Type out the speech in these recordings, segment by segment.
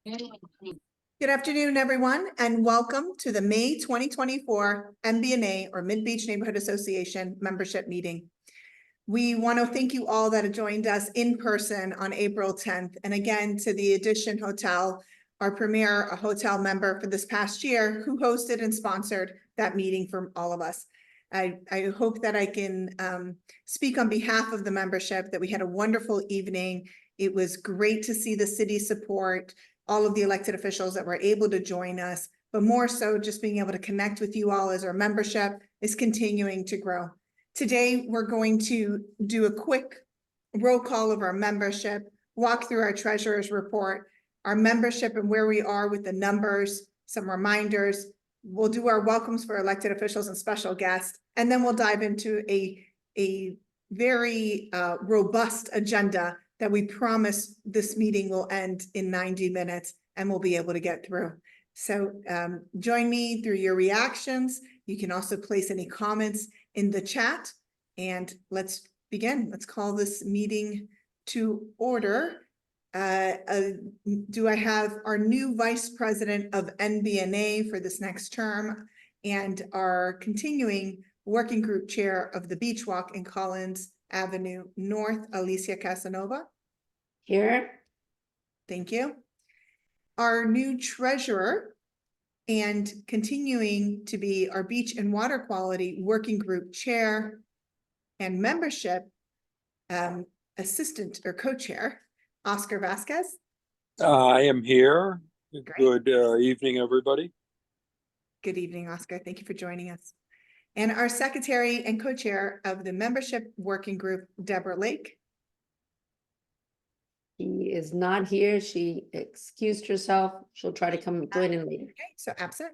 Good afternoon, everyone, and welcome to the May 2024 MBNA or MidBeach Neighborhood Association membership meeting. We want to thank you all that have joined us in person on April 10th. And again, to the Edition Hotel, our premier hotel member for this past year, who hosted and sponsored that meeting for all of us. I hope that I can speak on behalf of the membership that we had a wonderful evening. It was great to see the city support all of the elected officials that were able to join us, but more so just being able to connect with you all as our membership is continuing to grow. Today, we're going to do a quick roll call of our membership, walk through our treasurer's report, our membership and where we are with the numbers, some reminders. We'll do our welcomes for elected officials and special guests, and then we'll dive into a very robust agenda that we promise this meeting will end in 90 minutes and we'll be able to get through. So join me through your reactions. You can also place any comments in the chat, and let's begin. Let's call this meeting to order. Do I have our new vice president of MBNA for this next term and our continuing working group chair of the Beachwalk in Collins Avenue North, Alicia Casanova? Here. Thank you. Our new treasurer and continuing to be our beach and water quality working group chair and membership assistant or co-chair, Oscar Vasquez. I am here. Great. Good evening, everybody. Good evening, Oscar. Thank you for joining us. And our secretary and co-chair of the membership working group, Deborah Lake. She is not here. She excused herself. She'll try to come join in later. Okay, so absent.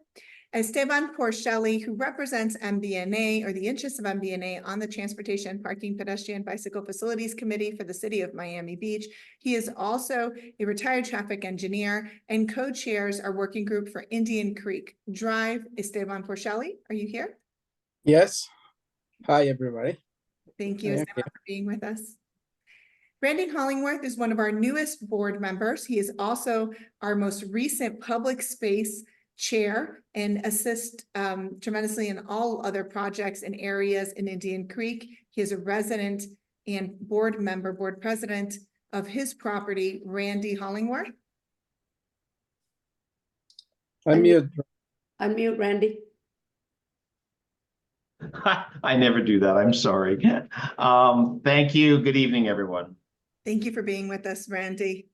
Esteban Porcelli, who represents MBNA or the interests of MBNA on the Transportation, Parking, Pedestrian, Bicycle Facilities Committee for the City of Miami Beach. He is also a retired traffic engineer and co-chairs our working group for Indian Creek Drive. Esteban Porcelli, are you here? Yes. Hi, everybody. Thank you, Esteban, for being with us. Brandon Hollingworth is one of our newest board members. He is also our most recent public space chair and assists tremendously in all other projects and areas in Indian Creek. He is a resident and board member, board president of his property, Randy Hollingworth. Unmute. Unmute, Randy. I never do that. I'm sorry. Thank you. Good evening, everyone. Thank you for being with us, Randy.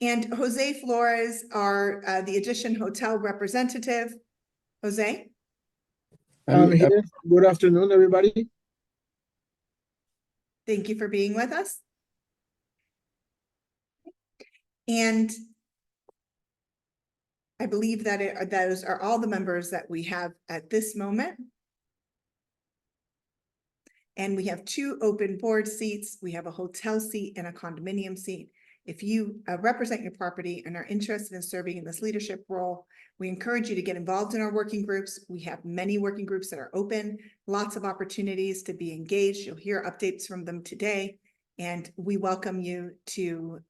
And Jose Flores, our the Edition Hotel representative. Jose? I'm here. Good afternoon, everybody. Thank you for being with us. And I believe that those are all the members that we have at this moment. And we have 2 open board seats. We have a hotel seat and a condominium seat. If you represent your property and are interested in serving in this leadership role, we encourage you to get involved in our working groups. We have many working groups that are open, lots of opportunities to be engaged. You'll hear updates from them today, and we welcome you to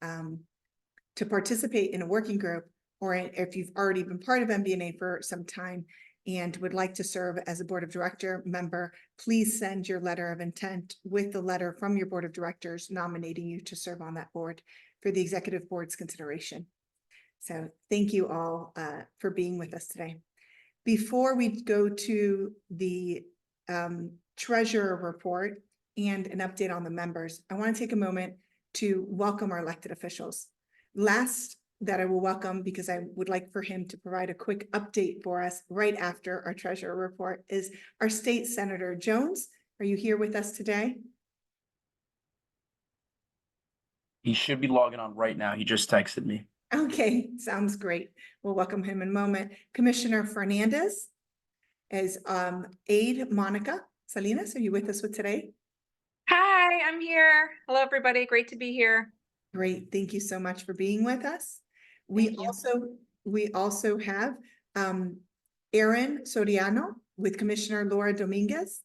participate in a working group, or if you've already been part of MBNA for some time and would like to serve as a board of director member, please send your letter of intent with the letter from your board of directors nominating you to serve on that board for the executive board's consideration. So thank you all for being with us today. Before we go to the treasurer report and an update on the members, I want to take a moment to welcome our elected officials. Last that I will welcome, because I would like for him to provide a quick update for us right after our treasurer report, is our state senator Jones. Are you here with us today? He should be logging on right now. He just texted me. Okay, sounds great. We'll welcome him in a moment. Commissioner Fernandez is aide Monica Salinas. Are you with us today? Hi, I'm here. Hello, everybody. Great to be here. Great. Thank you so much for being with us. We also have Aaron Soriano with Commissioner Laura Dominguez.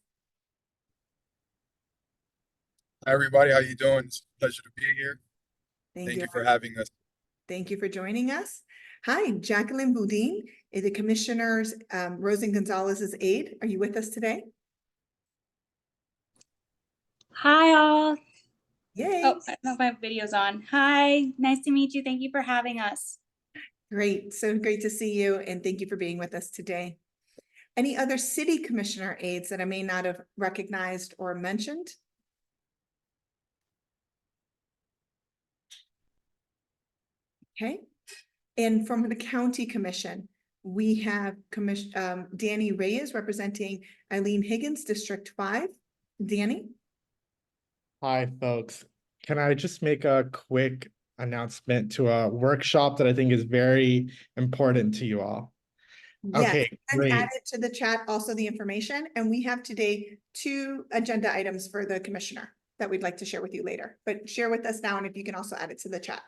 Hi, everybody. How you doing? It's a pleasure to be here. Thank you for having us. Thank you for joining us. Hi, Jacqueline Boudin, the Commissioner's Rosen Gonzalez's aide. Are you with us today? Hi all. Yay. Oh, I don't know if my video's on. Hi, nice to meet you. Thank you for having us. Great. So great to see you, and thank you for being with us today. Any other city commissioner aides that I may not have recognized or mentioned? Okay. And from the county commission, we have Danny Reyes representing Eileen Higgins, District 5. Danny? Hi, folks. Can I just make a quick announcement to a workshop that I think is very important to you all? Yes, Okay, and great. add it to the chat, also the information, and we have today 2 agenda items for the commissioner that we'd like to share with you later, but share with us now, and if you can also add it to the chat.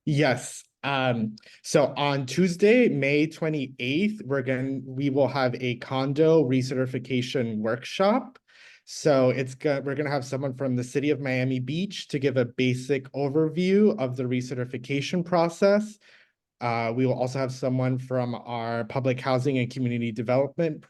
Yes. So on Tuesday, May 28th, we will have a condo recertification workshop. So we're gonna have someone from the city of Miami Beach to give a basic overview of the recertification process. We will also have someone from our public housing and community development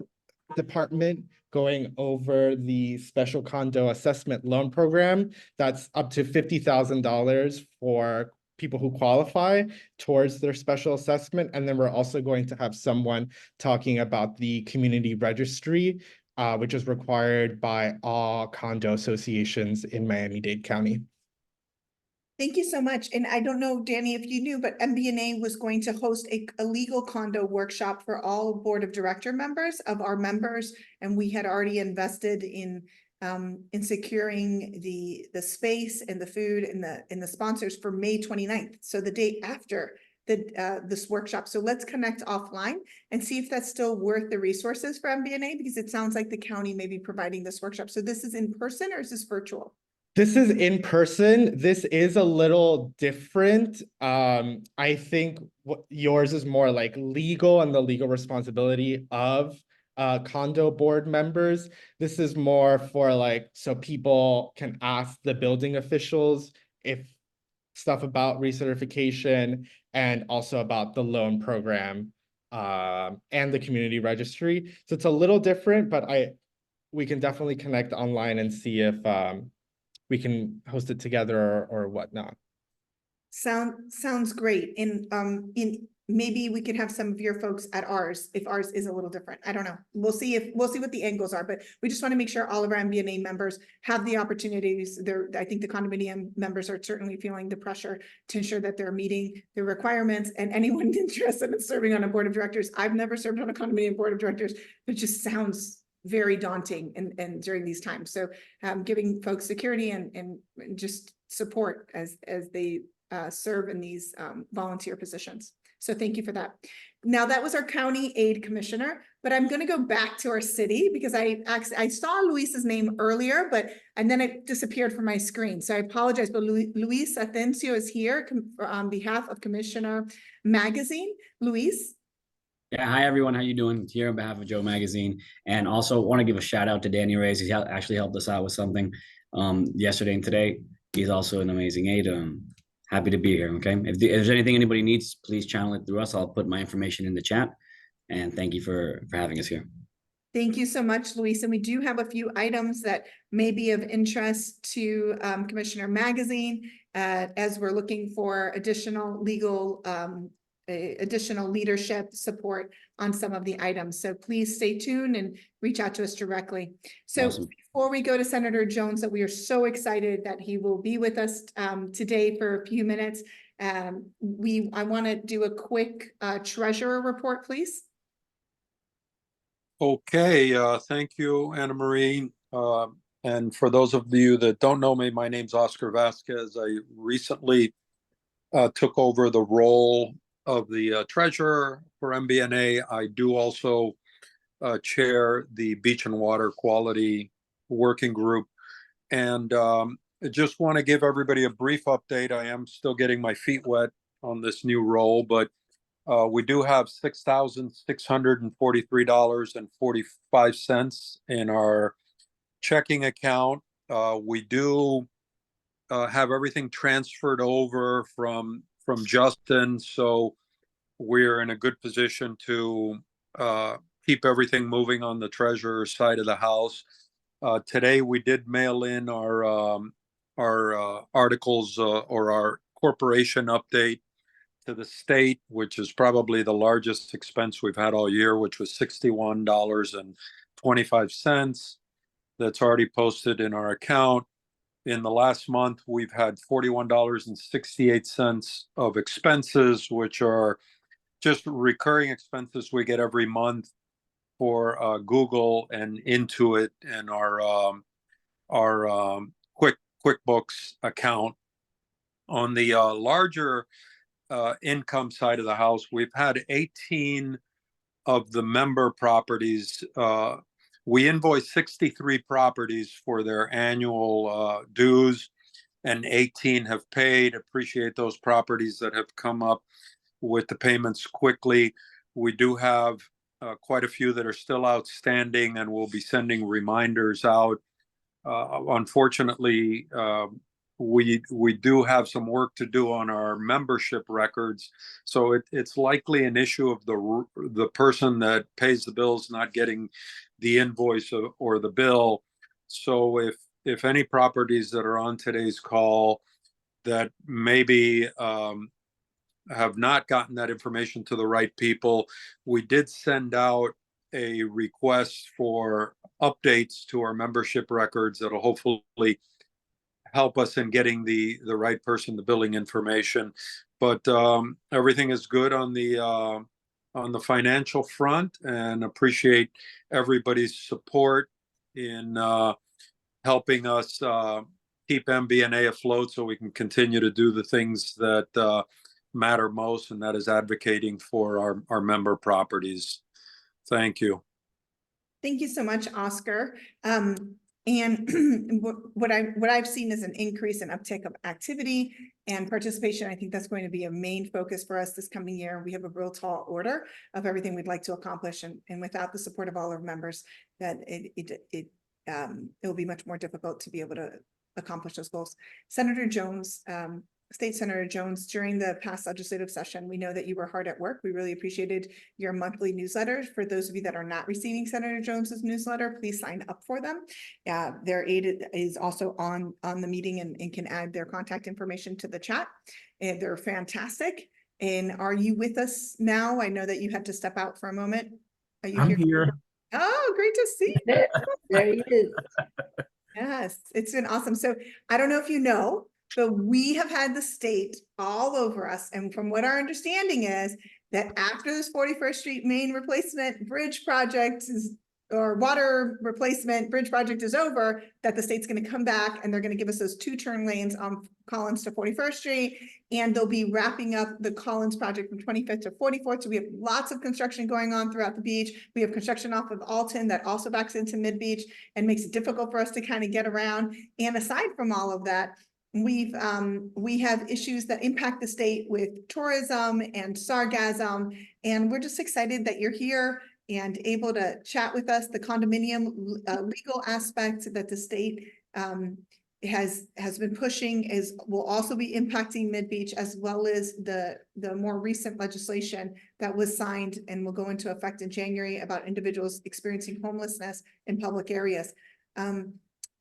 department going over the special condo assessment loan program. That's up to $50,000 for people who qualify towards their special assessment. And then we're also going to have someone talking about the community registry, which is required by all condo associations in Miami-Dade County. Thank you so much. And I don't know, Danny, if you knew, but MBNA was going to host a legal condo workshop for all board of director members of our members. And we had already invested in securing the space and the food and the sponsors for May 29th. So the day after this workshop. So let's connect offline and see if that's still worth the resources for MBNA, because it sounds like the county may be providing this workshop. So this is in person or is this virtual? This is in person. This is a little different. I think what yours is more like legal and the legal responsibility of condo board members. This is more for like, so people can ask the building officials if stuff about recertification and also about the loan program and the community registry. So it's a little different, but we can definitely connect online and see if we can host it together or whatnot. Sounds great. In maybe we could have some of your folks at ours if ours is a little different. I don't know. We'll see what the angles are, but we just want to make sure all of our MBNA members have the opportunities. I think the condominium members are certainly feeling the pressure to ensure that they're meeting the requirements, and anyone interested in serving on a board of directors. I've never served on a condominium board of directors, but it just sounds very daunting and during these times. So giving folks security and just support as they serve in these volunteer positions. So thank you for that. Now that was our county aid commissioner, but I'm going to go back to our city because I saw Luis's name earlier, and then it disappeared from my screen. So I apologize, but Luis Atencio is here on behalf of Commissioner Magazine. Luis? Yeah, hi everyone. How you doing? Here on behalf of Joe Magazine, and also want to give a shout out to Danny Reyes. He actually helped us out with something yesterday and today. He's also an amazing aide. Happy to be here. Okay, if there's anything anybody needs, please channel it through us. I'll put my information in the chat. And thank you for having us here. Thank you so much, Luis. And we do have a few items that may be of interest to Commissioner Magazine as we're looking for additional leadership support on some of the items. So please stay tuned and reach out to us directly. So Awesome. Before we go to Senator Jones, that we are so excited that he will be with us today for a few minutes. I want to do a quick treasurer report, please. Okay, thank you, Anna Marie. And for those of you that don't know me, my name's Oscar Vasquez. I recently took over the role of the treasurer for MBNA. I do also chair the Beach and Water Quality Working Group. And I just want to give everybody a brief update. I am still getting my feet wet on this new role, but we do have $6,643.45 in our checking account. We do have everything transferred over from from Justin, so we're in a good position to keep everything moving on the treasurer's side of the house. Today, we did mail in our articles or our corporation update to the state, which is probably the largest expense we've had all year, which was $61.25. That's already posted in our account. In the last month, we've had $41.68 of expenses, which are just recurring expenses we get every month for Google and Intuit and our QuickBooks account. On the larger income side of the house, we've had 18 of the member properties. We invoiced 63 properties for their annual dues, and 18 have paid. Appreciate those properties that have come up with the payments quickly. We do have quite a few that are still outstanding, and we'll be sending reminders out. Unfortunately, we do have some work to do on our membership records, so it's likely an issue of the person that pays the bills not getting the invoice or the bill. So if any properties that are on today's call that maybe have not gotten that information to the right people, we did send out a request for updates to our membership records that'll hopefully help us in getting the right person the billing information. But everything is good on the financial front, and appreciate everybody's support in helping us keep MBNA afloat so we can continue to do the things that matter most, and that is advocating for our member properties. Thank you. Thank you so much, Oscar. And what I've seen is an increase in uptick of activity and participation. I think that's going to be a main focus for us this coming year. We have a real tall order of everything we'd like to accomplish, and without the support of all our members, that it will be much more difficult to be able to accomplish those goals. Senator Jones, State Senator Jones, during the past legislative session, we know that you were hard at work. We really appreciated your monthly newsletter. For those of you that are not receiving Senator Jones's newsletter, please sign up for them. Their aide is also on the meeting and can add their contact information to the chat. And they're fantastic. And are you with us now? I know that you had to step out for a moment. Are you here? Oh, great to see you. There he is. Yes, it's been awesome. So I don't know if you know, but we have had the state all over us. And from what our understanding is that after this 41st Street main replacement bridge project or water replacement bridge project is over, that the state's going to come back and they're going to give us those 2 turn lanes on Collins to 41st Street. And they'll be wrapping up the Collins project from 25th to 44th. So we have lots of construction going on throughout the beach. We have construction off of Alton that also backs into MidBeach and makes it difficult for us to kind of get around. And aside from all of that, we have issues that impact the state with tourism and sargassum, and we're just excited that you're here and able to chat with us. The condominium legal aspect that the state has been pushing will also be impacting MidBeach, as well as the more recent legislation that was signed and will go into effect in January about individuals experiencing homelessness in public areas.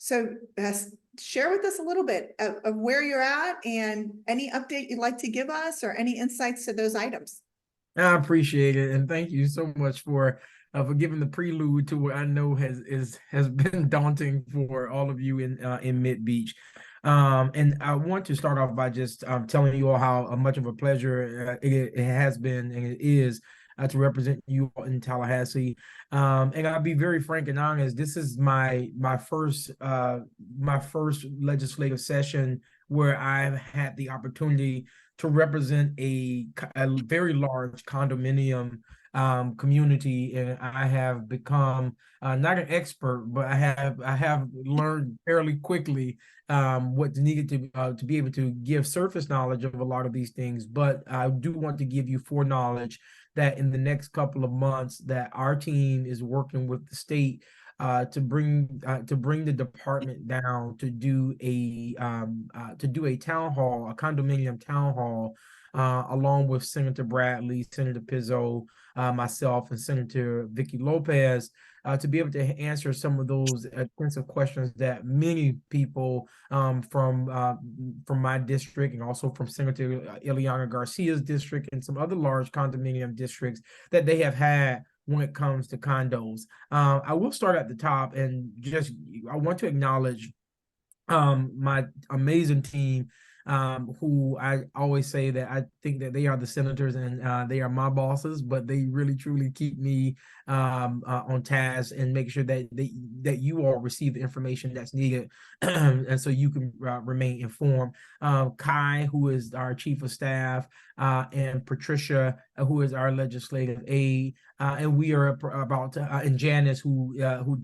So share with us a little bit of where you're at and any update you'd like to give us or any insights to those items. I appreciate it, and thank you so much for giving the prelude to what I know has been daunting for all of you in MidBeach. And I want to start off by just telling you all how much of a pleasure it has been and it is to represent you in Tallahassee. And I'll be very frank and honest, this is my first legislative session where I've had the opportunity to represent a very large condominium community, and I have become not an expert, but I have learned fairly quickly what's needed to be able to give surface knowledge of a lot of these things. But I do want to give you foreknowledge that in the next couple of months that our team is working with the state to bring the department down to do a town hall, a condominium town hall along with Senator Bradley, Senator Pizzo, myself, and Senator Vicky Lopez, to be able to answer some of those extensive questions that many people from my district and also from Senator Ileana Garcia's district and some other large condominium districts that they have had when it comes to condos. I will start at the top and just I want to acknowledge my amazing team, who I always say that I think that they are the senators and they are my bosses, but they really truly keep me on task and make sure that that you all receive the information that's needed, and so you can remain informed. Kai, who is our chief of staff, and Patricia, who is our legislative aide, and we are about to, and Janice, who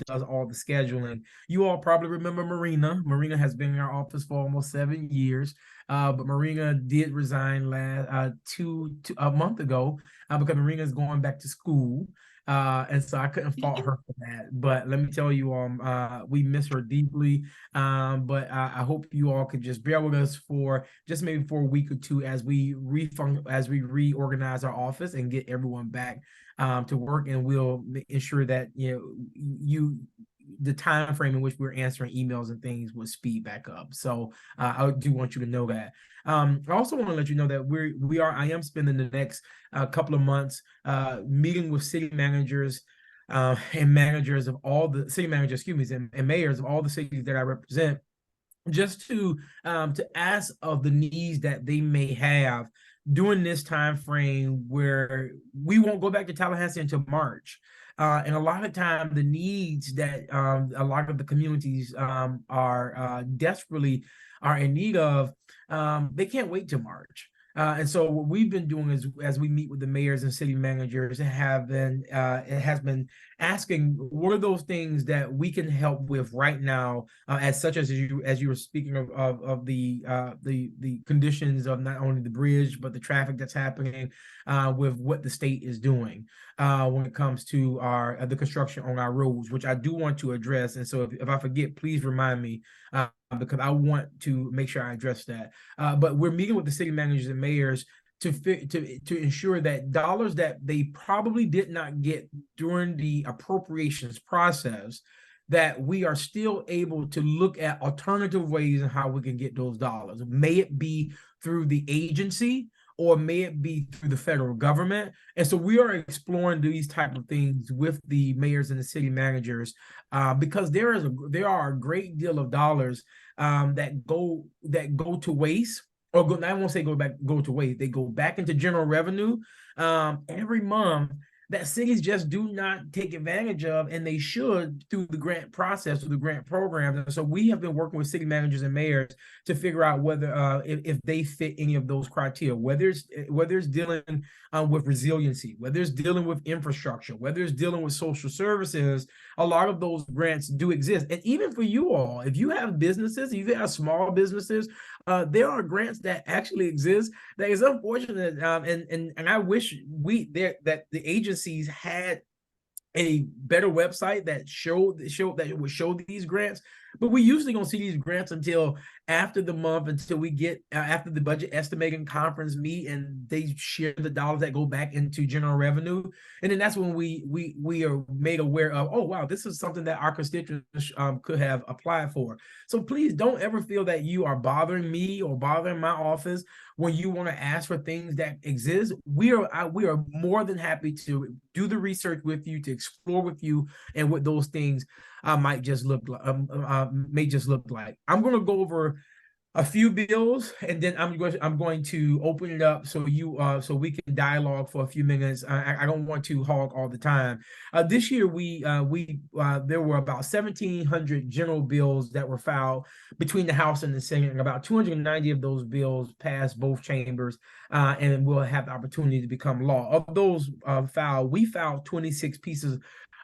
does all the scheduling. You all probably remember Marina. Marina has been in our office for almost 7 years. But Marina did resign a month ago because Marina is going back to school. And so I couldn't fault her for that. But let me tell you all, we miss her deeply. But I hope you all could just bear with us for just maybe for a week or two as we reorganize our office and get everyone back to work, and we'll ensure that the time frame in which we're answering emails and things will speed back up. So I do want you to know that. I also want to let you know that I am spending the next couple of months meeting with city managers and managers of all the city managers, and mayors of all the cities that I represent, just to ask of the needs that they may have during this time frame where we won't go back to Tallahassee until March. And a lot of time, the needs that a lot of the communities are desperately are in need of, they can't wait till March. And so what we've been doing is, as we meet with the mayors and city managers, it has been asking, what are those things that we can help with right now, as you were speaking of the conditions of not only the bridge but the traffic that's happening, with what the state is doing when it comes to the construction on our roads, which I do want to address. And so if I forget, please remind me, because I want to make sure I address that. But we're meeting with the city managers and mayors to ensure that dollars that they probably did not get during the appropriations process, that we are still able to look at alternative ways and how we can get those dollars. May it be through the agency, or may it be through the federal government. And so we are exploring these type of things with the mayors and the city managers, because there are a great deal of dollars that go to waste, or I won't say go to waste. They go back into general revenue every month, that cities just do not take advantage of, and they should, through the grant process, through the grant programs. And so we have been working with city managers and mayors to figure out whether if they fit any of those criteria, whether it's dealing with resiliency, whether it's dealing with infrastructure, whether it's dealing with social services. A lot of those grants do exist. And even for you all, if you have businesses, if you have small businesses, there are grants that actually exist. That is unfortunate, and I wish that the agencies had a better website that would show these grants. But we usually don't see these grants until after the month, until we get after the budget estimating conference meet, and they share the dollars that go back into general revenue. And then that's when we are made aware of, oh wow, this is something that our constituents could have applied for. So please don't ever feel that you are bothering me or bothering my office when you want to ask for things that exist. We are more than happy to do the research with you, to explore with you, and what those things may just look like. I'm going to go over a few bills, and then I'm going to open it up so we can dialogue for a few minutes. I don't want to hog all the time. This year there were about 1,700 general bills that were filed between the House and the Senate, and about 290 of those bills passed both chambers, and will have the opportunity to become law. Of those we filed 26 pieces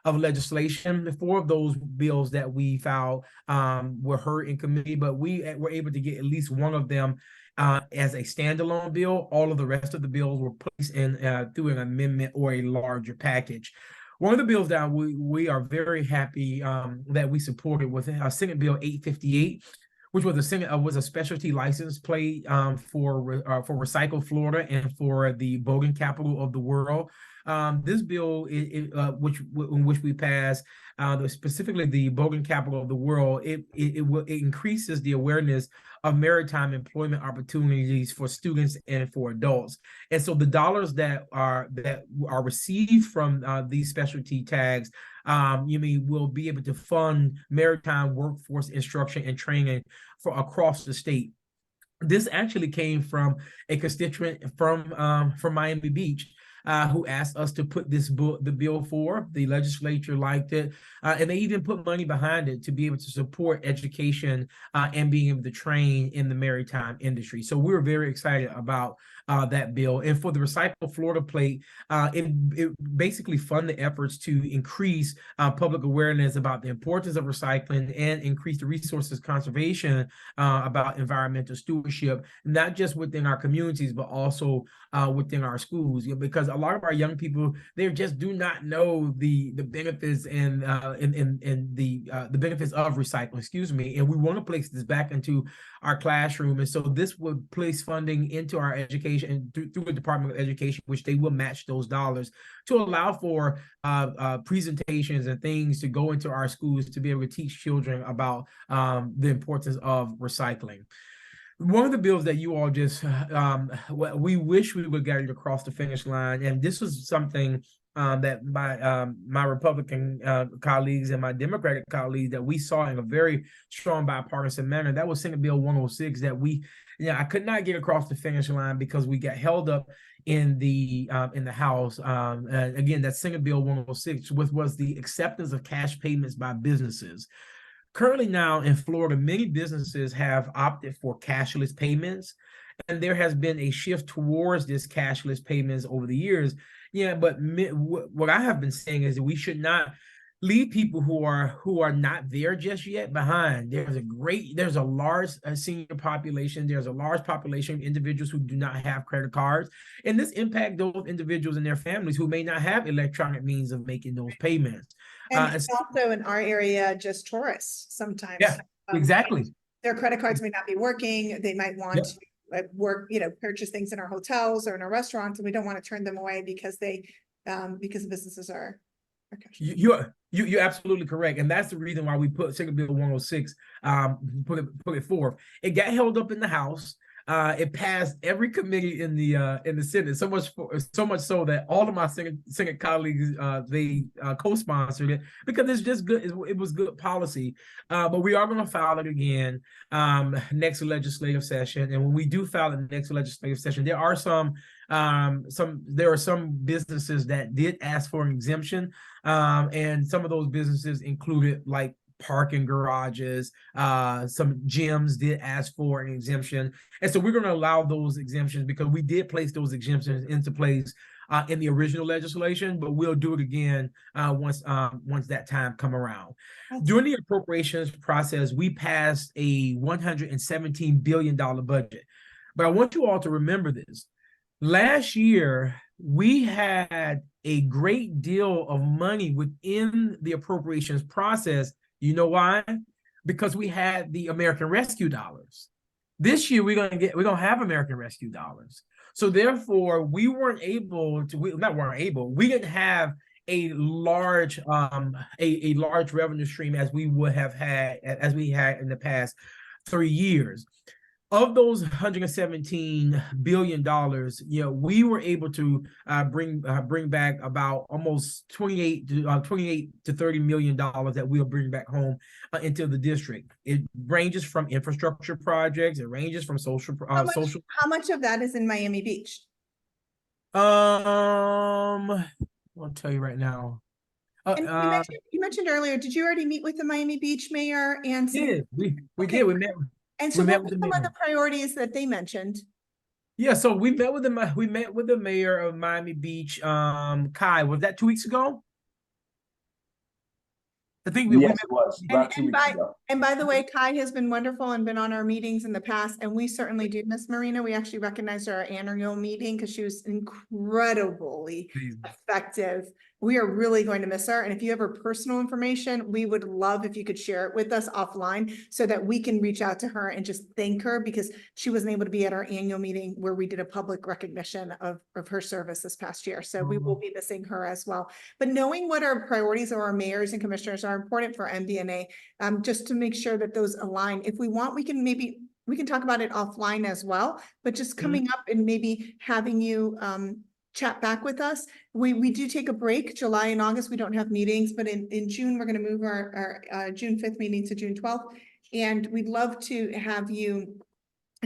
of legislation. 4 of those bills that we filed were heard in committee, but we were able to get at least one of them as a standalone bill. All of the rest of the bills were placed in through an amendment or a larger package. One of the bills that we are very happy that we supported was Senate Bill 858, which was a specialty license plate for Recycle Florida and for the boating capital of the world. This bill, in which we passed, specifically the boating capital of the world, it increases the awareness of maritime employment opportunities for students and for adults. And so the dollars that are received from these specialty tags, will be able to fund maritime workforce instruction and training for across the state. This actually came from a constituent from Miami Beach, who asked us to put the bill for. The legislature liked it, and they even put money behind it to be able to support education and being able to train in the maritime industry. So we're very excited about that bill. And for the Recycle Florida plate, it basically funded efforts to increase public awareness about the importance of recycling and increase the resources conservation about environmental stewardship, not just within our communities, but also within our schools, because a lot of our young people, they just do not know the benefits and the benefits of recycling, excuse me. And we want to place this back into our classroom. And so this would place funding into our education through the Department of Education, which they will match those dollars to allow for presentations and things to go into our schools to be able to teach children about the importance of recycling. One of the bills that you all just, we wish we would get it across the finish line, and this was something that my Republican colleagues and my Democratic colleagues that we saw in a very strong bipartisan manner. That was Senate Bill 106 that I could not get across the finish line because we got held up in the House. Again, that's Senate Bill 106, which was the acceptance of cash payments by businesses. Currently now in Florida, many businesses have opted for cashless payments, and there has been a shift towards this cashless payments over the years. Yeah, but what I have been saying is that we should not leave people who are not there just yet behind. There's a large senior population. There's a large population of individuals who do not have credit cards, and this impacts those individuals and their families who may not have electronic means of making those payments. And it's also in our area, just tourists sometimes. Yeah, exactly. Their credit cards may not be working. They might want to work, purchase things in our hotels or in our restaurants, and we don't want to turn them away because because businesses are. You're absolutely correct, and that's the reason why we put Senate Bill 106 put it forth. It got held up in the House. It passed every committee in the Senate, so much so that all of my Senate colleagues they co-sponsored it because it's just good. It was good policy. But we are going to file it again next legislative session, and when we do file it next legislative session, there are some businesses that did ask for an exemption, and some of those businesses included like parking garages, some gyms did ask for an exemption. And so we're going to allow those exemptions because we did place those exemptions into place in the original legislation, but we'll do it again once that time come around. During the appropriations process, we passed a $117 billion budget. But I want you all to remember this. Last year, we had a great deal of money within the appropriations process. You know why? Because we had the American Rescue dollars. This year we're gonna have American Rescue dollars. So therefore, we didn't have a large revenue stream as we had in the past 3 years. Of those $117 billion, we were able to bring back about almost 28 to $30 million that we'll bring back home into the district. It ranges from infrastructure projects. It ranges from social. How much of that is in Miami Beach? I'll tell you right now. You mentioned earlier. Did you already meet with the Miami Beach mayor and? Yeah, we did. We met. And so what were some of the priorities that they mentioned? Yeah, so we met with the mayor of Miami Beach, Kai. Was that 2 weeks ago? I think Yes, met it was And, about 2 weeks ago. by the way, Kai has been wonderful and been on our meetings in the past, and we certainly do miss Marina. We actually recognized her at our annual meeting because she was incredibly effective. We are really going to miss her. And if you have her personal information, we would love if you could share it with us offline so that we can reach out to her and just thank her, because she wasn't able to be at our annual meeting where we did a public recognition of her service this past year. So we will be missing her as well. But knowing what our priorities of our mayors and commissioners are important for MBNA, just to make sure that those align. If we want, we can talk about it offline as well, but just coming up and maybe having you chat back with us. We do take a break. July and August, we don't have meetings, but in June, we're going to move our June 5th meeting to June 12th. And we'd love to have you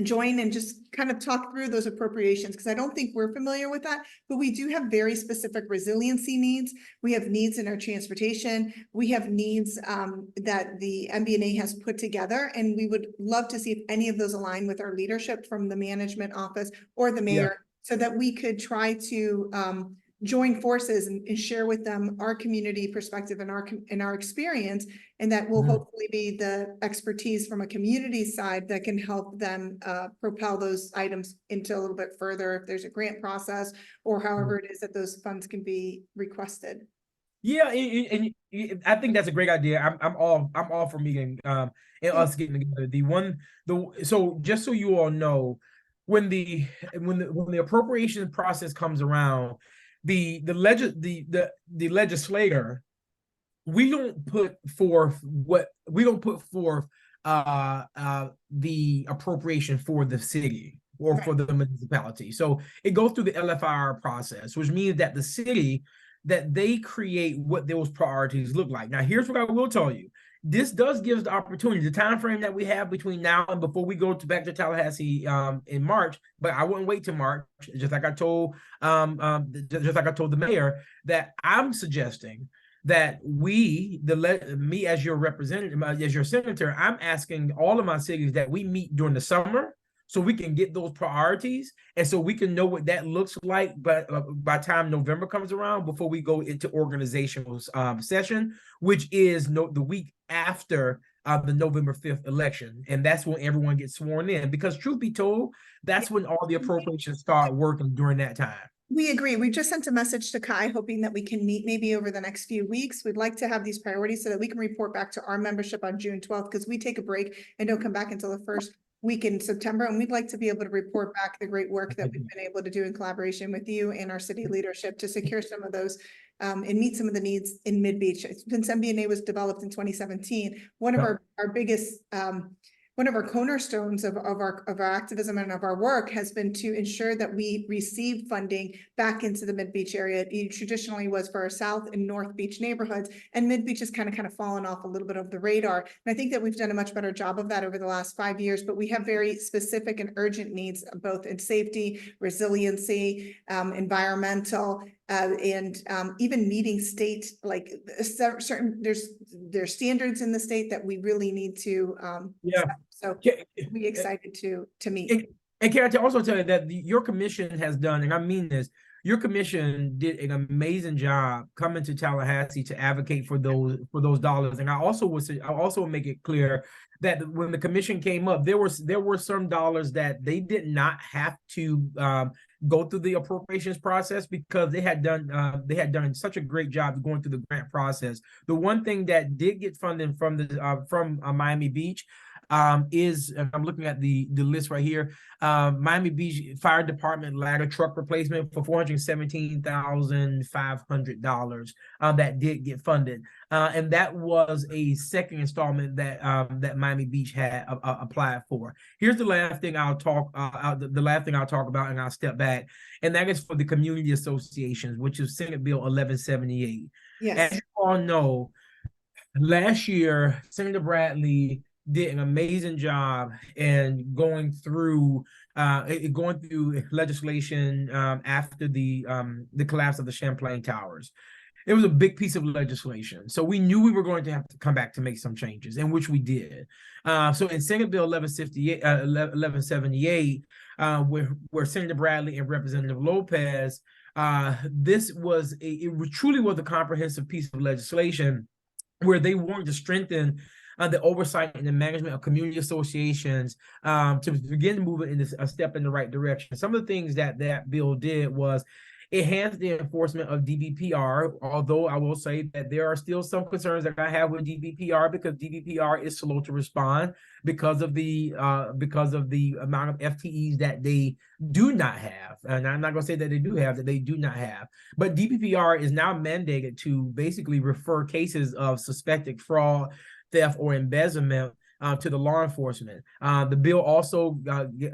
join and just kind of talk through those appropriations, because I don't think we're familiar with that, but we do have very specific resiliency needs. We have needs in our transportation. We have needs that the MBNA has put together, and we would love to see if any of those align with our leadership from the management office or the mayor, so that we could try to join forces and share with them our community perspective and our experience, and that will hopefully be the expertise from a community side that can help them propel those items into a little bit further if there's a grant process or however it is that those funds can be requested. Yeah, and I think that's a great idea. I'm all for meeting and us getting together. So just so you all know, when the appropriation process comes around, the legislator, we don't put forth the appropriation for the city or for the municipality. So it goes through the LFIR process, which means that the city, that they create what those priorities look like. Now, here's what I will tell you. This does give us the opportunity, the time frame that we have between now and before we go back to Tallahassee in March. But I wouldn't wait till March, just like I told the mayor, that I'm suggesting that me as your representative, as your senator, I'm asking all of my cities that we meet during the summer, so we can get those priorities, and so we can know what that looks like. But by the time November comes around, before we go into organizational session, which is the week after the November 5th election, and that's when everyone gets sworn in. Because truth be told, that's when all the appropriations start working during that time. We agree. We just sent a message to Kai, hoping that we can meet maybe over the next few weeks. We'd like to have these priorities so that we can report back to our membership on June 12th, because we take a break and don't come back until the first week in September. And we'd like to be able to report back the great work that we've been able to do in collaboration with you and our city leadership to secure some of those and meet some of the needs in MidBeach. Since MBNA was developed in 2017, one of our biggest one of our cornerstones of our activism and of our work has been to ensure that we receive funding back into the MidBeach area. It traditionally was for our South and North Beach neighborhoods, and MidBeach has kind of fallen off a little bit of the radar. And I think that we've done a much better job of that over the last 5 years, but we have very specific and urgent needs, both in safety, resiliency, environmental, and even meeting state, like certain, there's standards in the state that we really need to so we're excited to meet. And can I also tell you that your commission has done, and I mean this, your commission did an amazing job coming to Tallahassee to advocate for those dollars. And I also make it clear that when the commission came up, there were some dollars that they did not have to go through the appropriations process, because they had done such a great job going through the grant process. The one thing that did get funding from Miami Beach is, and I'm looking at the list right here, Miami Beach Fire Department ladder truck replacement for $417,500 that did get funded, and that was a second installment that Miami Beach had applied for. Here's the last thing I'll talk about, and I'll step back, and that is for the community associations, which is Senate Bill 1178. Yes. As you all know, last year Senator Bradley did an amazing job in going through legislation after the collapse of the Champlain Towers. It was a big piece of legislation, so we knew we were going to have to come back to make some changes, in which we did. So in Senate Bill 1178, where Senator Bradley and Representative Lopez, this was it truly was a comprehensive piece of legislation where they wanted to strengthen the oversight and the management of community associations to begin moving in a step in the right direction. Some of the things that that bill did was enhance the enforcement of DBPR, although I will say that there are still some concerns that I have with DBPR because DBPR is slow to respond because of the amount of FTEs that they do not have. And I'm not going to say that they do have, that they do not have. But DBPR is now mandated to basically refer cases of suspected fraud, theft, or embezzlement to the law enforcement. The bill also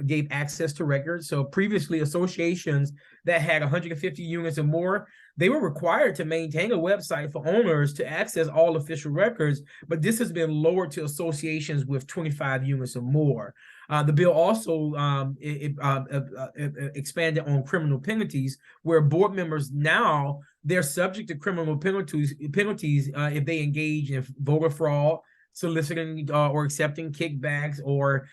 gave access to records. So previously, associations that had 150 units or more, they were required to maintain a website for owners to access all official records, but this has been lowered to associations with 25 units or more. The bill also expanded on criminal penalties, where board members now, they're subject to criminal penalties if they engage in voter fraud, soliciting or accepting kickbacks, or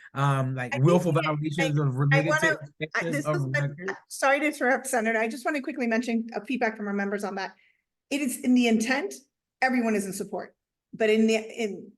willful violations of related sorry to interrupt, Senator. I just want to quickly mention a feedback from our members on that. It is in the intent, everyone is in support, but in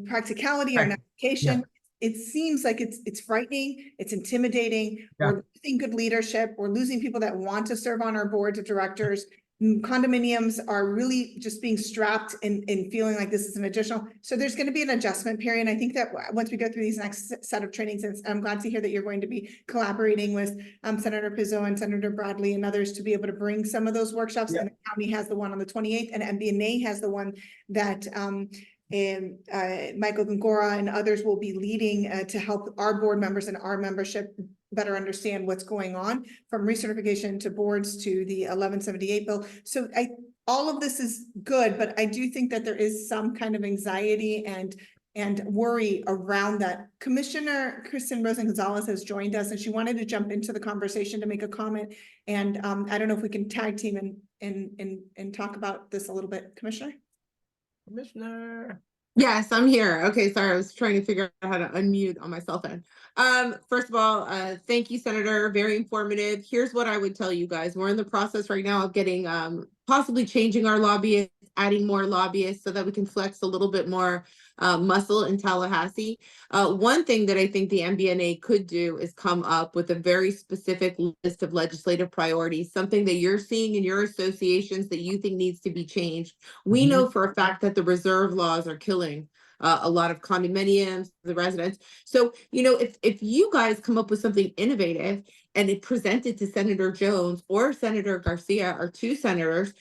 practicality or in application, it seems like it's frightening, it's intimidating. We're losing good leadership. We're losing people that want to serve on our boards of directors. Condominiums are really just being strapped and feeling like this is an additional. So there's going to be an adjustment period. I think that once we go through these next set of trainings, and I'm glad to hear that you're going to be collaborating with Senator Pizzo and Senator Bradley and others to be able to bring some of those workshops. And the county has the one on the 28th, and MBNA has the one that Michael Gongora and others will be leading to help our board members and our membership better understand what's going on, from recertification to boards to the 1178 bill. So all of this is good, but I do think that there is some kind of anxiety and worry around that. Commissioner Kristen Rosen-Gonzalez has joined us, and she wanted to jump into the conversation to make a comment. And I don't know if we can tag team and talk about this a little bit, Commissioner. Yes, I'm here. Okay, sorry, I was trying to figure out how to unmute on my cell phone. First of all, thank you, Senator. Very informative. Here's what I would tell you guys. We're in the process right now of getting possibly changing our lobbyists, adding more lobbyists so that we can flex a little bit more muscle in Tallahassee. One thing that I think the MBNA could do is come up with a very specific list of legislative priorities, something that you're seeing in your associations that you think needs to be changed. We know for a fact that the reserve laws are killing a lot of condominiums, the residents. So, if you guys come up with something innovative and it presented to Senator Jones or Senator Garcia, or two senators,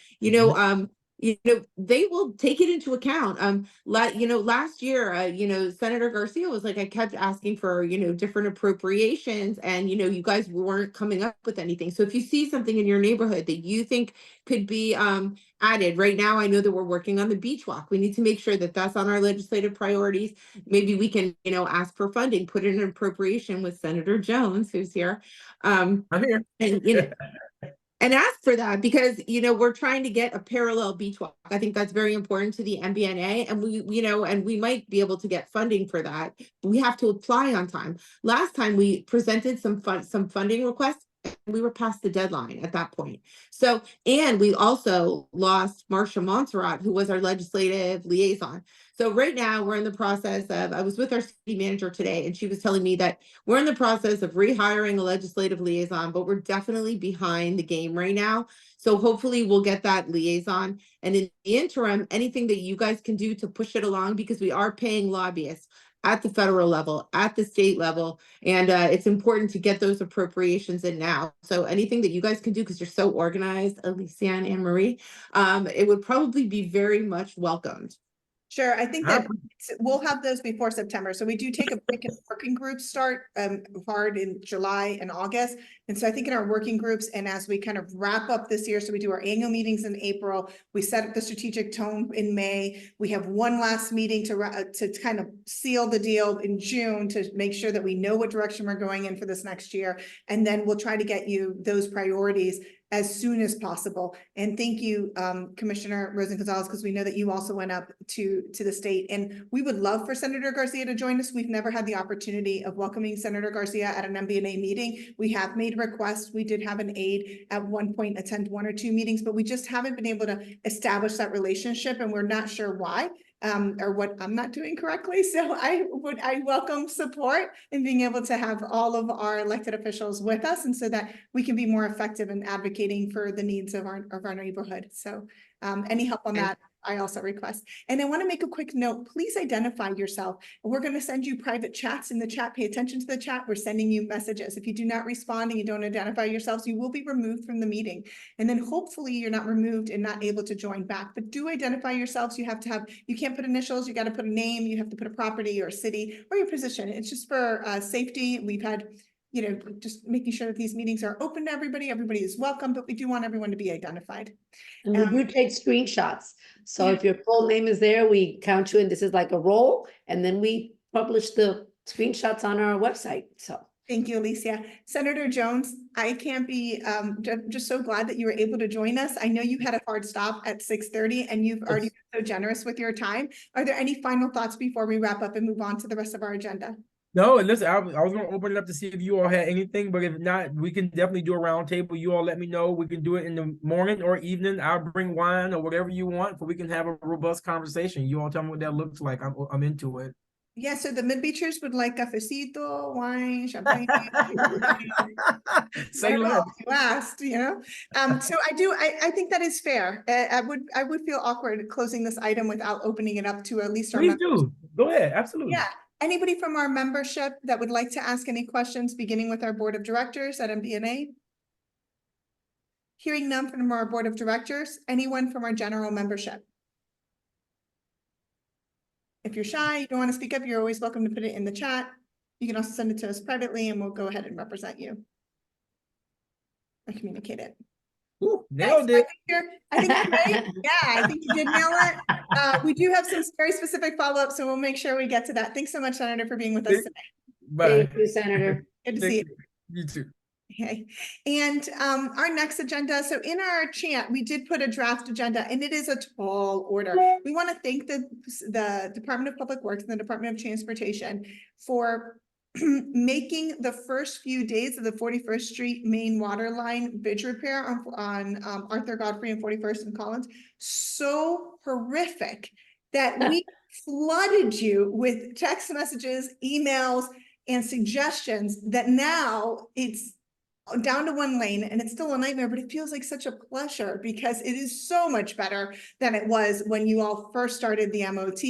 they will take it into account. Last year, Senator Garcia was like, I kept asking for, different appropriations, and, you guys weren't coming up with anything. So if you see something in your neighborhood that you think could be added right now, I know that we're working on the Beachwalk. We need to make sure that that's on our legislative priorities. Maybe we can, ask for funding, put in an appropriation with Senator Jones, who's here. I'm here. And ask for that, because we're trying to get a parallel Beachwalk. I think that's very important to the MBNA, and we might be able to get funding for that. But we have to apply on time. Last time we presented some funding requests, we were past the deadline at that point. So, and we also lost Marcia Montserrat, who was our legislative liaison. So right now we're in the process of, I was with our city manager today, and she was telling me that we're in the process of rehiring a legislative liaison, but we're definitely behind the game right now. So hopefully we'll get that liaison. And in the interim, anything that you guys can do to push it along, because we are paying lobbyists at the federal level, at the state level, and it's important to get those appropriations in now. So anything that you guys can do, because you're so organized, Alicia and Anne Marie, it would probably be very much welcomed. Sure, I think that we'll have those before September. So we do take a break and working groups start hard in July and August. And so I think in our working groups, and as we kind of wrap up this year, so we do our annual meetings in April, we set up the strategic tone in May. We have one last meeting to kind of seal the deal in June to make sure that we know what direction we're going in for this next year. And then we'll try to get you those priorities as soon as possible. And thank you, Commissioner Rosen-Gonzalez, because we know that you also went up to the state. And we would love for Senator Garcia to join us. We've never had the opportunity of welcoming Senator Garcia at an MBNA meeting. We have made requests. We did have an aide at one point attend one or two meetings, but we just haven't been able to establish that relationship, and we're not sure why. or what I'm not doing correctly. So I welcome support in being able to have all of our elected officials with us, and so that we can be more effective in advocating for the needs of our neighborhood. So any help on that, I also request. And I want to make a quick note, please identify yourself. We're going to send you private chats in the chat. Pay attention to the chat. We're sending you messages. If you do not respond and you don't identify yourselves, you will be removed from the meeting. And then hopefully you're not removed and not able to join back. But do identify yourselves. You can't put initials. You got to put a name. You have to put a property or a city or your position. It's just for safety. We've had, just making sure that these meetings are open to everybody. Everybody is welcome, but we do want everyone to be identified. And we do take screenshots. So if your full name is there, we count you, and this is like a roll, and then we publish the screenshots on our website. So thank you, Alicia. Senator Jones, I can't be just so glad that you were able to join us. I know you had a hard stop at 6:30, and you've already been so generous with your time. Are there any final thoughts before we wrap up and move on to the rest of our agenda? No, and listen, I was going to open it up to see if you all had anything, but if not, we can definitely do a round table. You all let me know. We can do it in the morning or evening. I'll bring wine or whatever you want, so we can have a robust conversation. You all tell me what that looks like. I'm into it. Yeah, so the MidBeachers would like cafecito, wine, champagne. Say less. You asked, So I think that is fair. I would feel awkward closing this item without opening it up to at least our Please members. do. Go ahead. Absolutely. Yeah. Anybody from our membership that would like to ask any questions, beginning with our board of directors at MBNA? Hearing none from our board of directors, anyone from our general membership? If you're shy, you don't want to speak up, you're always welcome to put it in the chat. You can also send it to us privately and we'll go ahead and represent you. Or communicate it. Ooh, nailed it. I think you're right. Yeah, I think you did nail it. We do have some very specific follow-ups, so we'll make sure we get to that. Thanks so much, Senator, for being with us today. Bye. thank you, Senator. Good to see you. You too. Okay, and our next agenda, so in our chat, we did put a draft agenda, and it is a tall order. We want to thank the Department of Public Works and the Department of Transportation for making the first few days of the 41st Street main water line bridge repair on Arthur Godfrey and 41st and Collins so horrific that we flooded you with text messages, emails, and suggestions that now it's down to one lane, and it's still a nightmare, but it feels like such a pleasure because it is so much better than it was when you all first started the MOT.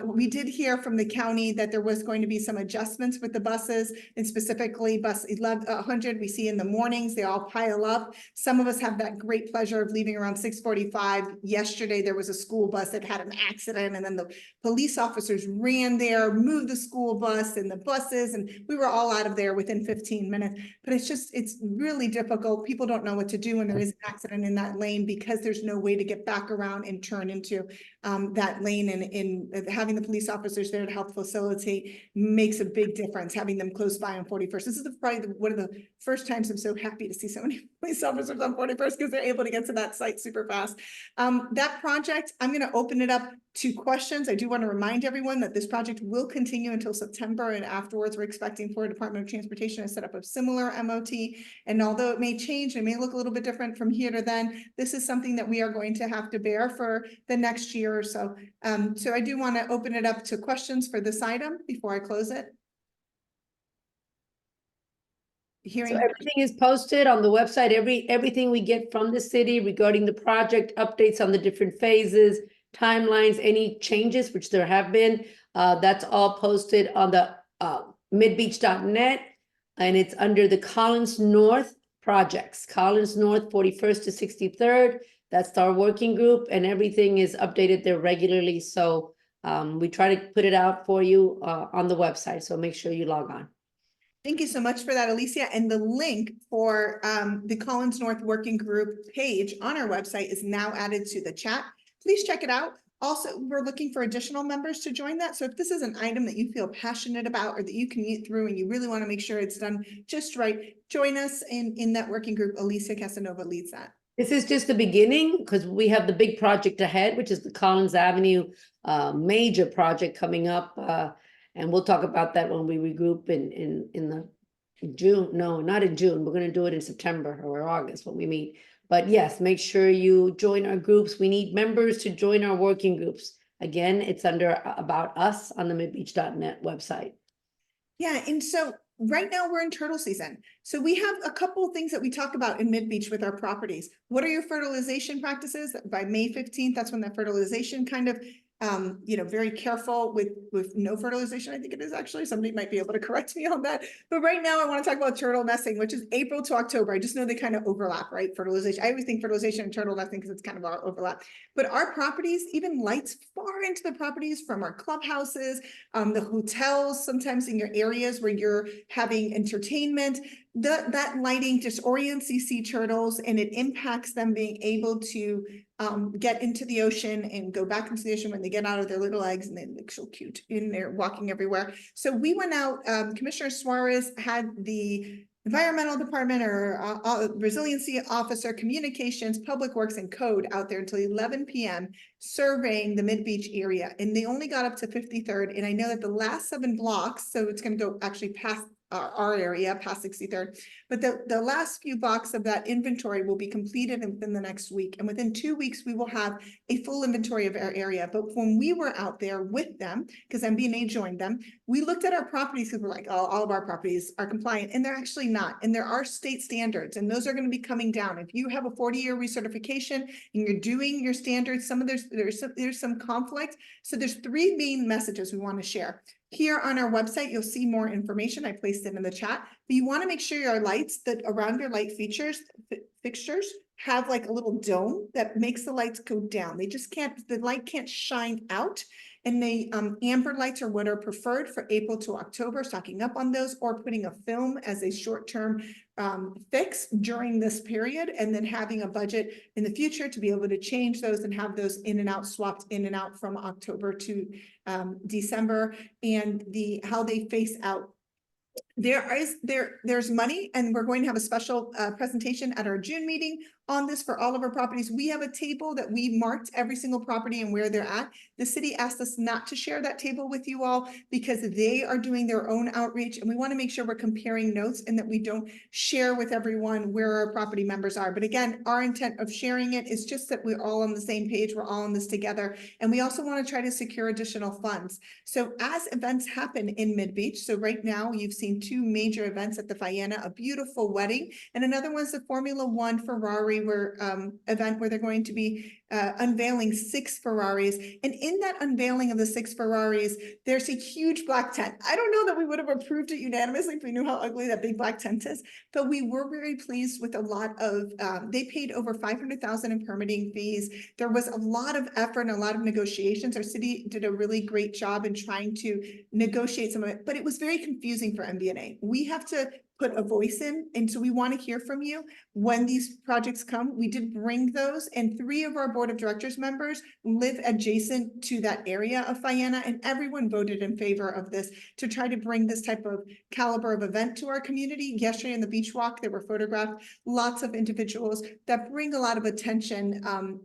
We did hear from the county that there was going to be some adjustments with the buses, and specifically bus 100 we see in the mornings, they all pile up. Some of us have that great pleasure of leaving around 6:45. Yesterday, there was a school bus that had an accident, and then the police officers ran there, moved the school bus and the buses, and we were all out of there within 15 minutes. But it's really difficult. People don't know what to do when there is an accident in that lane because there's no way to get back around and turn into that lane, and in having the police officers there to help facilitate makes a big difference, having them close by on 41st. This is probably one of the first times I'm so happy to see so many police officers on 41st because they're able to get to that site super fast. That project, I'm going to open it up to questions. I do want to remind everyone that this project will continue until September, and afterwards we're expecting Florida Department of Transportation to set up a similar MOT. And although it may change, it may look a little bit different from here to then, this is something that we are going to have to bear for the next year or so. So I do want to open it up to questions for this item before I close it. So everything is posted on the website. Everything we get from the city regarding the project, updates on the different phases, timelines, any changes, which there have been, that's all posted on the midbeach.net, and it's under the Collins North projects, Collins North 41st to 63rd. That's our working group, and everything is updated there regularly. So we try to put it out for you on the website. So make sure you log on. Thank you so much for that, Alicia. And the link for the Collins North Working Group page on our website is now added to the chat. Please check it out. Also, we're looking for additional members to join that. So if this is an item that you feel passionate about or that you commute through and you really want to make sure it's done just right, join us in that working group. Alicia Casanova leads that. This is just the beginning because we have the big project ahead, which is the Collins Avenue major project coming up. And we'll talk about that when we regroup in the June. No, not in June. We're going to do it in September or August when we meet. But yes, make sure you join our groups. We need members to join our working groups. Again, it's under About Us on the midbeach.net website. Yeah, and so right now we're in turtle season. So we have a couple of things that we talk about in MidBeach with our properties. What are your fertilization practices? By May 15th, that's when the fertilization kind of, very careful with no fertilization. I think it is actually, somebody might be able to correct me on that. But right now I want to talk about turtle nesting, which is April to October. I just know they kind of overlap, right? Fertilization. I always think fertilization and turtle nesting because it's kind of our overlap. But our properties, even lights far into the properties from our clubhouses, the hotels, sometimes in your areas where you're having entertainment, that lighting disorients these sea turtles and it impacts them being able to get into the ocean and go back into the ocean when they get out of their little eggs, and they look so cute in there walking everywhere. So we went out, Commissioner Suarez had the environmental department or resiliency officer, communications, public works and code out there until 11 p.m. surveying the MidBeach area. And they only got up to 53rd. And I know that the last 7 blocks, so it's going to go actually past our area, past 63rd, but the last few blocks of that inventory will be completed within the next week. And within 2 weeks, we will have a full inventory of our area. But when we were out there with them, because MBNA joined them, we looked at our properties because we're like, oh, all of our properties are compliant, and they're actually not. And there are state standards, and those are going to be coming down. If you have a 40-year recertification and you're doing your standards, there's some conflict. So there's 3 main messages we want to share. Here on our website, you'll see more information. I placed it in the chat, but you want to make sure your lights that around your light fixtures have like a little dome that makes the lights go down. They just can't, the light can't shine out. And the amber lights are what are preferred for April to October, stocking up on those or putting a film as a short-term fix during this period, and then having a budget in the future to be able to change those and have those in and out, swapped in and out from October to December, and how they face out. There's money, and we're going to have a special presentation at our June meeting on this for all of our properties. We have a table that we marked every single property and where they're at. The city asked us not to share that table with you all because they are doing their own outreach, and we want to make sure we're comparing notes and that we don't share with everyone where our property members are. But again, our intent of sharing it is just that we're all on the same page. We're all in this together. And we also want to try to secure additional funds. So as events happen in MidBeach, so right now you've seen 2 major events at the FAENA, a beautiful wedding, and another one's the Formula 1 Ferrari event where they're going to be unveiling 6 Ferraris. And in that unveiling of the 6 Ferraris, there's a huge black tent. I don't know that we would have approved it unanimously if we knew how ugly that big black tent is, but we were very pleased with a lot of, they paid over $500,000 in permitting fees. There was a lot of effort and a lot of negotiations. Our city did a really great job in trying to negotiate some of it, but it was very confusing for MBNA. We have to put a voice in, and so we want to hear from you when these projects come. We did bring those, and 3 of our board of directors members live adjacent to that area of FAENA, and everyone voted in favor of this to try to bring this type of caliber of event to our community. Yesterday in the Beachwalk, there were photographed lots of individuals that bring a lot of attention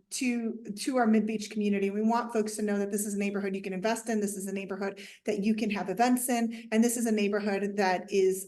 to our MidBeach community. We want folks to know that this is a neighborhood you can invest in. This is a neighborhood that you can have events in, and this is a neighborhood that is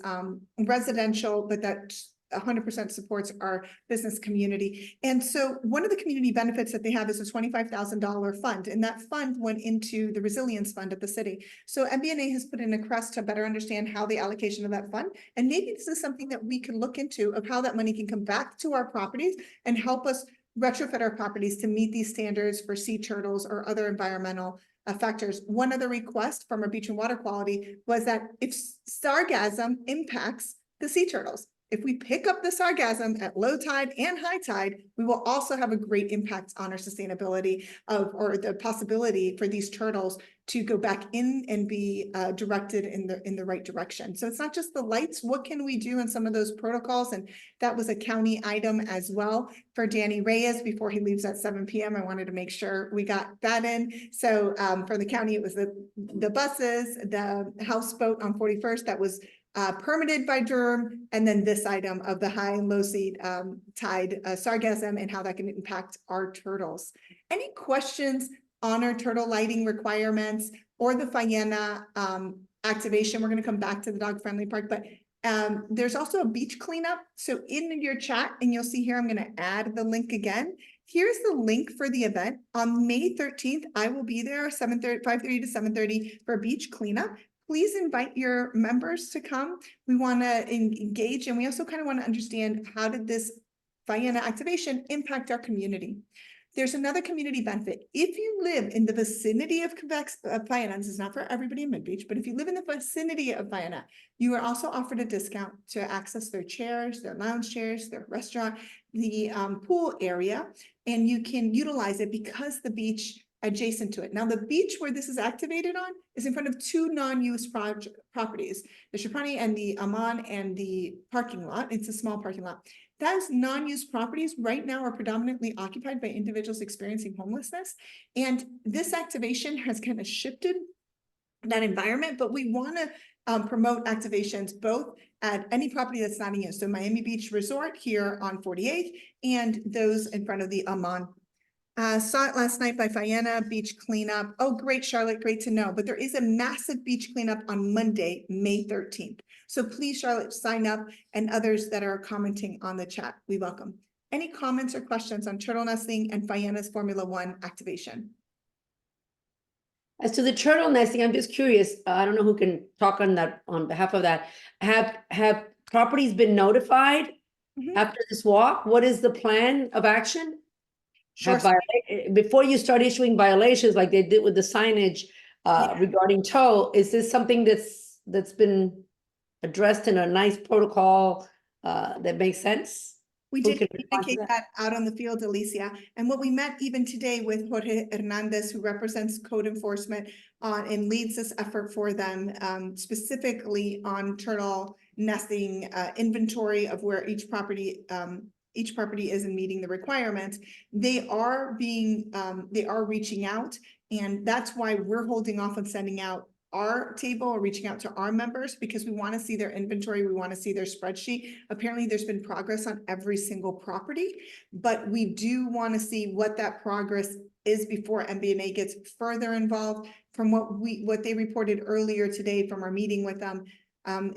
residential, but that 100% supports our business community. And so one of the community benefits that they have is a $25,000 fund, and that fund went into the resilience fund of the city. So MBNA has put in a request to better understand how the allocation of that fund, and maybe this is something that we can look into of how that money can come back to our properties and help us retrofit our properties to meet these standards for sea turtles or other environmental factors. One other request from our beach and water quality was that if sargassum impacts the sea turtles, if we pick up the sargassum at low tide and high tide, we will also have a great impact on our sustainability or the possibility for these turtles to go back in and be directed in the right direction. So it's not just the lights. What can we do in some of those protocols? And that was a county item as well for Danny Reyes before he leaves at 7 p.m. I wanted to make sure we got that in. So for the county, it was the buses, the houseboat on 41st that was permitted by DERM, and then this item of the high and low sea tide sargassum and how that can impact our turtles. Any questions on our turtle lighting requirements or the FAENA activation? We're going to come back to the dog friendly park, but There's also a beach cleanup. So in your chat, and you'll see here, I'm going to add the link again. Here's the link for the event. On May 13th, I will be there 5:30 to 7:30 for a beach cleanup. Please invite your members to come. We want to engage, and we also kind of want to understand, how did this FAENA activation impact our community? There's another community benefit. If you live in the vicinity of FAENA, this is not for everybody in MidBeach, but if you live in the vicinity of FAENA, you are also offered a discount to access their chairs, their lounge chairs, their restaurant, the pool area, and you can utilize it because the beach adjacent to it. Now, the beach where this is activated on is in front of two non-use properties, the Shrubs and the Aman and the parking lot. It's a small parking lot. Those non-use properties right now are predominantly occupied by individuals experiencing homelessness. And this activation has kind of shifted that environment, but we want to promote activations both at any property that's not in use. So Miami Beach Resort here on 48th and those in front of the Aman. Saw it last night by FAENA beach cleanup. Oh, great, Charlotte, great to know. But there is a massive beach cleanup on Monday, May 13th. So please, Charlotte, sign up, and others that are commenting on the chat, we welcome. Any comments or questions on turtle nesting and FAENA's Formula One activation? As to the turtle nesting, I'm just curious. I don't know who can talk on that on behalf of that. Have properties been notified after this walk? What is the plan of action? Sure. Before you start issuing violations like they did with the signage regarding tow, is this something that's been addressed in a nice protocol that makes sense? We did communicate that out on the field, Alicia. And what we met even today with Jorge Hernandez, who represents code enforcement and leads this effort for them, specifically on turtle nesting inventory of where each property is in meeting the requirements. They are reaching out, and that's why we're holding off on sending out our table or reaching out to our members, because we want to see their inventory. We want to see their spreadsheet. Apparently there's been progress on every single property, but we do want to see what that progress is before MBNA gets further involved. From what they reported earlier today from our meeting with them,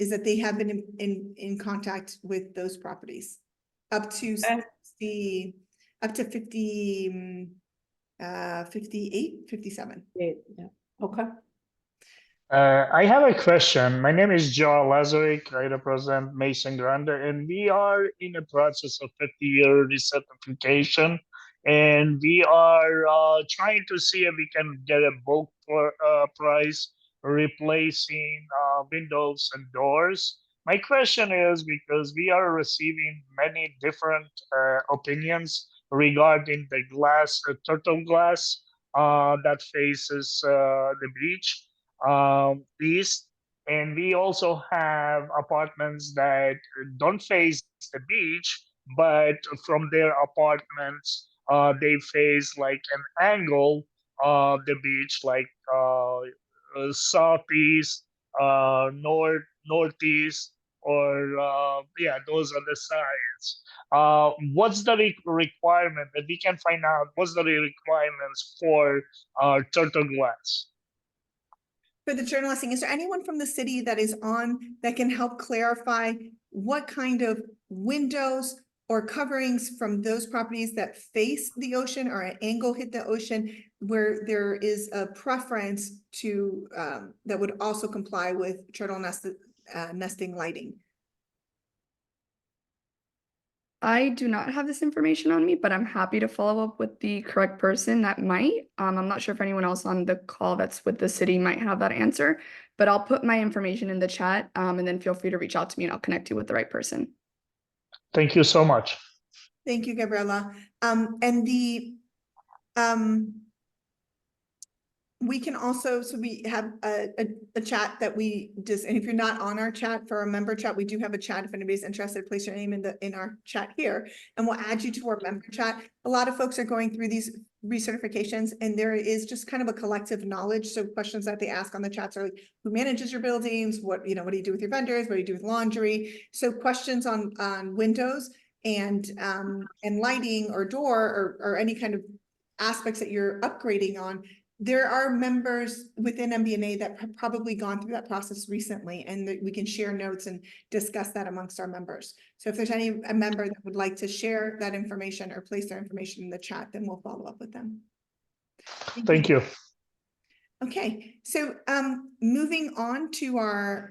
is that they have been in contact with those properties up to 50, 58, 57. Yeah. Okay. I have a question. My name is Joel Lazaric. I represent Mason Grande, and we are in the process of 50-year recertification, and we are trying to see if we can get a bulk price replacing windows and doors. My question is, because we are receiving many different opinions regarding the glass, turtle glass that faces the beach east, and we also have apartments that don't face the beach, but from their apartments they face like an angle the beach, like southeast, northeast, or yeah, those are the sides. What's the requirement that we can find out? What's the requirements for turtle glass? For the journalisting, is there anyone from the city that is on that can help clarify what kind of windows or coverings from those properties that face the ocean or an angle hit the ocean, where there is a preference to that would also comply with turtle nesting lighting? I do not have this information on me, but I'm happy to follow up with the correct person that might. I'm not sure if anyone else on the call that's with the city might have that answer, but I'll put my information in the chat, and then feel free to reach out to me and I'll connect you with the right person. Thank you so much. Thank you, Gabriela. And we can also, so we have a chat that we just, and if you're not on our chat for our member chat, we do have a chat. If anybody's interested, place your name in our chat here, and we'll add you to our member chat. A lot of folks are going through these recertifications, and there is just kind of a collective knowledge. So questions that they ask on the chats are like, who manages your buildings? What do you do with your vendors? What do you do with laundry? So questions on windows and lighting or door or any kind of aspects that you're upgrading on, there are members within MBNA that have probably gone through that process recently, and that we can share notes and discuss that amongst our members. So if there's a member that would like to share that information or place their information in the chat, then we'll follow up with them. Thank you. Okay, so moving on to our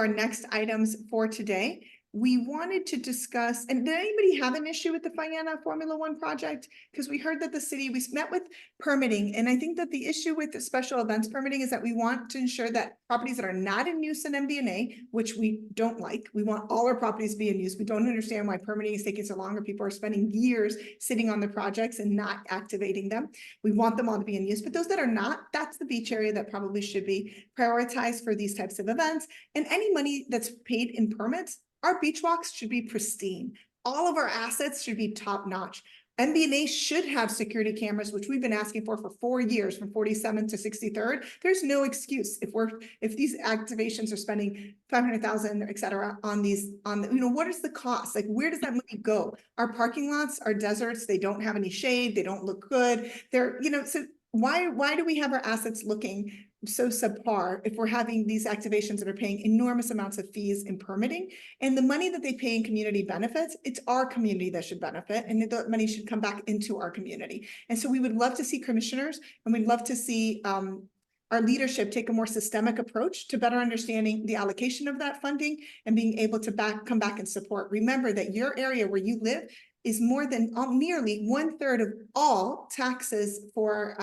next items for today. We wanted to discuss, and did anybody have an issue with the FAENA Formula 1 project? Because we heard that the city, we met with permitting, and I think that the issue with the special events permitting is that we want to ensure that properties that are not in use in MBNA, which we don't like, we want all our properties to be in use. We don't understand why permitting is taking so long, or people are spending years sitting on the projects and not activating them. We want them all to be in use, but those that are not, that's the beach area that probably should be prioritized for these types of events. And any money that's paid in permits, our beach walks should be pristine. All of our assets should be top notch. MBNA should have security cameras, which we've been asking for 4 years, from 47th to 63rd. There's no excuse if these activations are spending 500,000, et cetera, on these, what is the cost? Like, where does that money go? Our parking lots are deserts. They don't have any shade. They don't look good. They're, so why do we have our assets looking so subpar if we're having these activations that are paying enormous amounts of fees in permitting, and the money that they pay in community benefits, it's our community that should benefit, and the money should come back into our community. And so we would love to see commissioners, and we'd love to see our leadership take a more systemic approach to better understanding the allocation of that funding and being able to come back and support. Remember that your area where you live is more than nearly 1/3 of all taxes for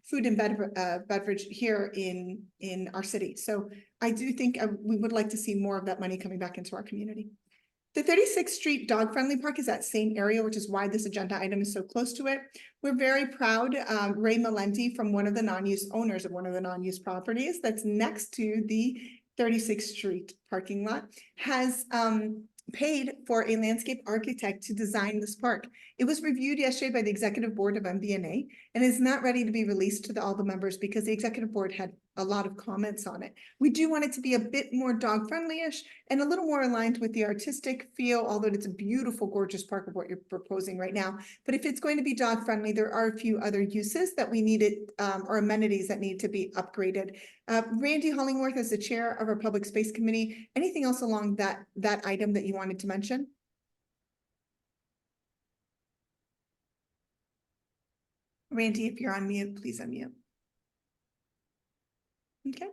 food and beverage here in our city. So I do think we would like to see more of that money coming back into our community. The 36th Street Dog Friendly Park is that same area, which is why this agenda item is so close to it. We're very proud, Ray Malenti, from one of the non-use owners of one of the non-use properties that's next to the 36th Street parking lot, has paid for a landscape architect to design this park. It was reviewed yesterday by the executive board of MBNA and is not ready to be released to all the members because the executive board had a lot of comments on it. We do want it to be a bit more dog friendly-ish and a little more aligned with the artistic feel, although it's a beautiful, gorgeous park of what you're proposing right now. But if it's going to be dog friendly, there are a few other uses that we needed or amenities that need to be upgraded. Randy Hollingworth, as the chair of our public space committee, anything else along that item that you wanted to mention? Randy, if you're on mute, please unmute. Okay.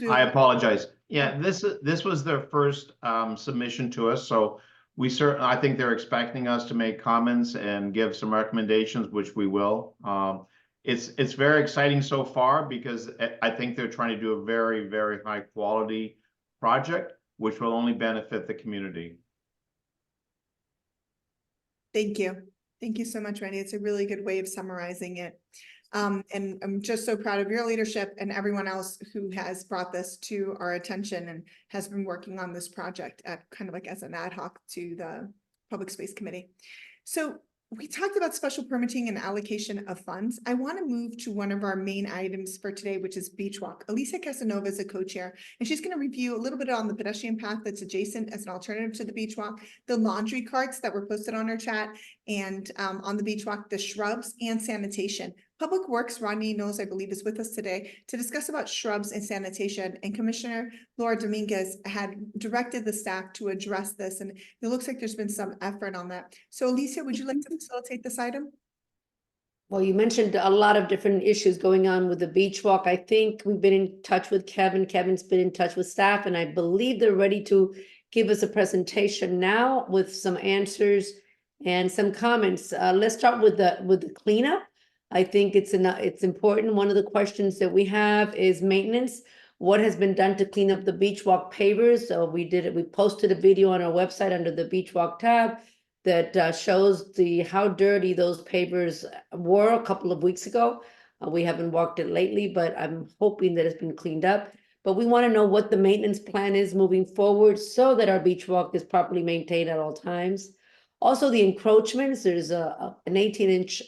I apologize. Yeah, this was their first submission to us, so I think they're expecting us to make comments and give some recommendations, which we will. It's very exciting so far because I think they're trying to do a very, very high quality project, which will only benefit the community. Thank you. Thank you so much, Randy. It's a really good way of summarizing it. And I'm just so proud of your leadership and everyone else who has brought this to our attention and has been working on this project at kind of like as an ad hoc to the Public Space Committee. So we talked about special permitting and allocation of funds. I want to move to one of our main items for today, which is Beachwalk. Alicia Casanova is a co-chair, and she's going to review a little bit on the pedestrian path that's adjacent as an alternative to the Beachwalk, the laundry carts that were posted on our chat, and on the Beachwalk, the Shrubs and Sanitation. Public Works, Rodney Knowles, I believe, is with us today to discuss about Shrubs and Sanitation, and Commissioner Laura Dominguez had directed the staff to address this, and it looks like there's been some effort on that. So Alicia, would you like to facilitate this item? Well, you mentioned a lot of different issues going on with the Beachwalk. I think we've been in touch with Kevin. Kevin's been in touch with staff, and I believe they're ready to give us a presentation now with some answers and some comments. Let's start with the cleanup. I think it's important. One of the questions that we have is maintenance. What has been done to clean up the Beachwalk pavers? So we posted a video on our website under the Beachwalk tab that shows how dirty those pavers were a couple of weeks ago. We haven't walked it lately, but I'm hoping that it's been cleaned up. But we want to know what the maintenance plan is moving forward so that our Beachwalk is properly maintained at all times. Also, the encroachments, there's an 18-inch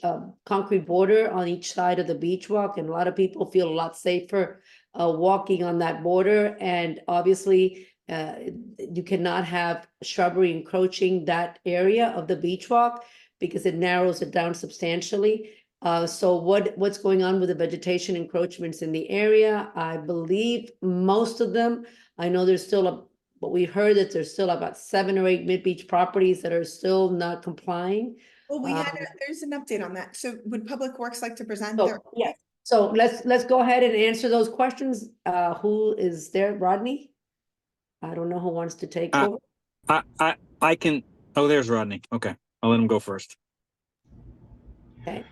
concrete border on each side of the Beachwalk, and a lot of people feel a lot safer walking on that border. And obviously, you cannot have shrubbery encroaching that area of the Beachwalk because it narrows it down substantially. So what's going on with the vegetation encroachments in the area? I believe most of them, I know there's still but we heard that there's still about 7 or 8 MidBeach properties that are still not complying. Well, there's an update on that. So would Public Works like to present So, their? yeah, so let's go ahead and answer those questions. Who is there? Rodney? I don't know who wants to take over. I can. Oh, there's Rodney. Okay, I'll let him go first. Okay.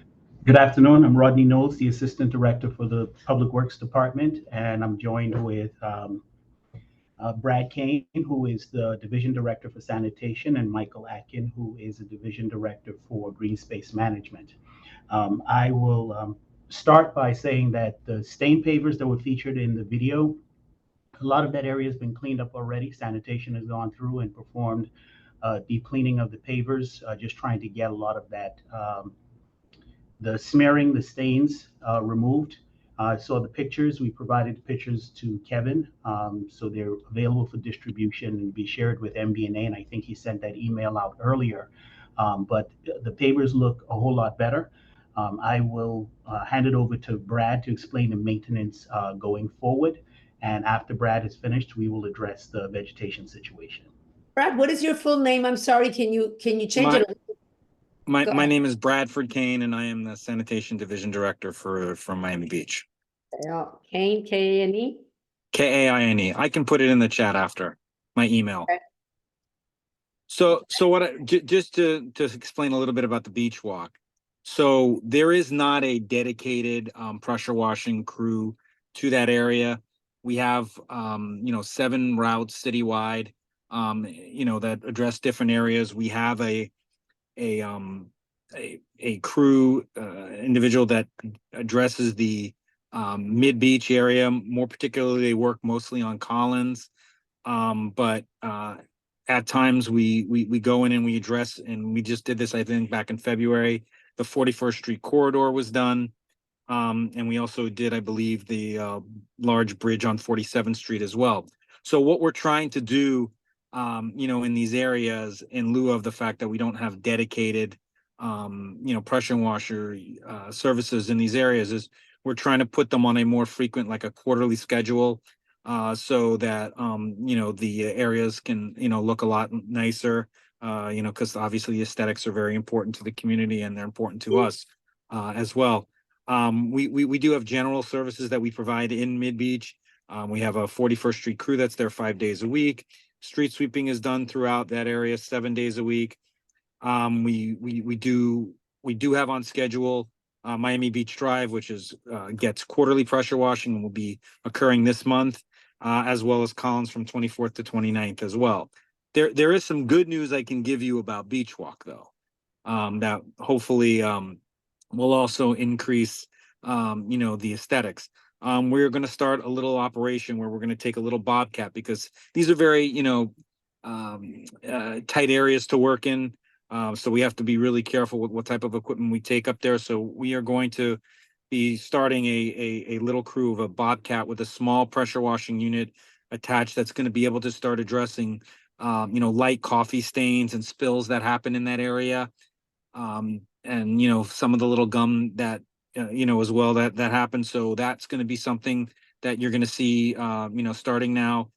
Good afternoon. I'm Rodney Knowles, the Assistant Director for the Public Works Department, and I'm joined with Brad Kane, who is the Division Director for Sanitation, and Michael Atkin, who is the Division Director for Green Space Management. I will start by saying that the stain pavers that were featured in the video, a lot of that area has been cleaned up already. Sanitation has gone through and performed deep cleaning of the pavers, just trying to get a lot of that, the smearing, the stains removed. Saw the pictures. We provided the pictures to Kevin, so they're available for distribution and be shared with MBNA, and I think he sent that email out earlier. But the pavers look a whole lot better. I will hand it over to Brad to explain the maintenance going forward, and after Brad is finished, we will address the vegetation situation. Brad, what is your full name? I'm sorry, can you change it? My name is Bradford Kane, and I am the Sanitation Division Director from Miami Beach. Kane, K-A-N-E? K-A-I-N-E. I can put it in the chat after my email. Okay. So just to explain a little bit about the Beachwalk. So there is not a dedicated pressure washing crew to that area. We have 7 routes citywide, that address different areas. We have a crew individual that addresses the MidBeach area. More particularly, they work mostly on Collins, but at times we go in and we address, and we just did this, I think, back in February. The 41st Street corridor was done, and we also did, I believe, the large bridge on 47th Street as well. So what we're trying to do, in these areas, in lieu of the fact that we don't have dedicated, pressure washer services in these areas, is we're trying to put them on a more frequent, like a quarterly schedule, so that, the areas can, look a lot nicer, because obviously aesthetics are very important to the community and they're important to us as well. We do have general services that we provide in MidBeach. We have a 41st Street crew that's there 5 days a week. Street sweeping is done throughout that area 7 days a week. We do have on schedule Miami Beach Drive, which gets quarterly pressure washing and will be occurring this month, as well as Collins from 24th to 29th as well. There is some good news I can give you about Beachwalk, though, that hopefully will also increase the aesthetics. We're going to start a little operation where we're going to take a little bobcat, because these are very tight areas to work in. So we have to be really careful with what type of equipment we take up there. So we are going to be starting a little crew of a bobcat with a small pressure washing unit attached that's going to be able to start addressing light coffee stains and spills that happen in that area. And some of the little gum that as well that happens. So that's going to be something that you're going to see starting now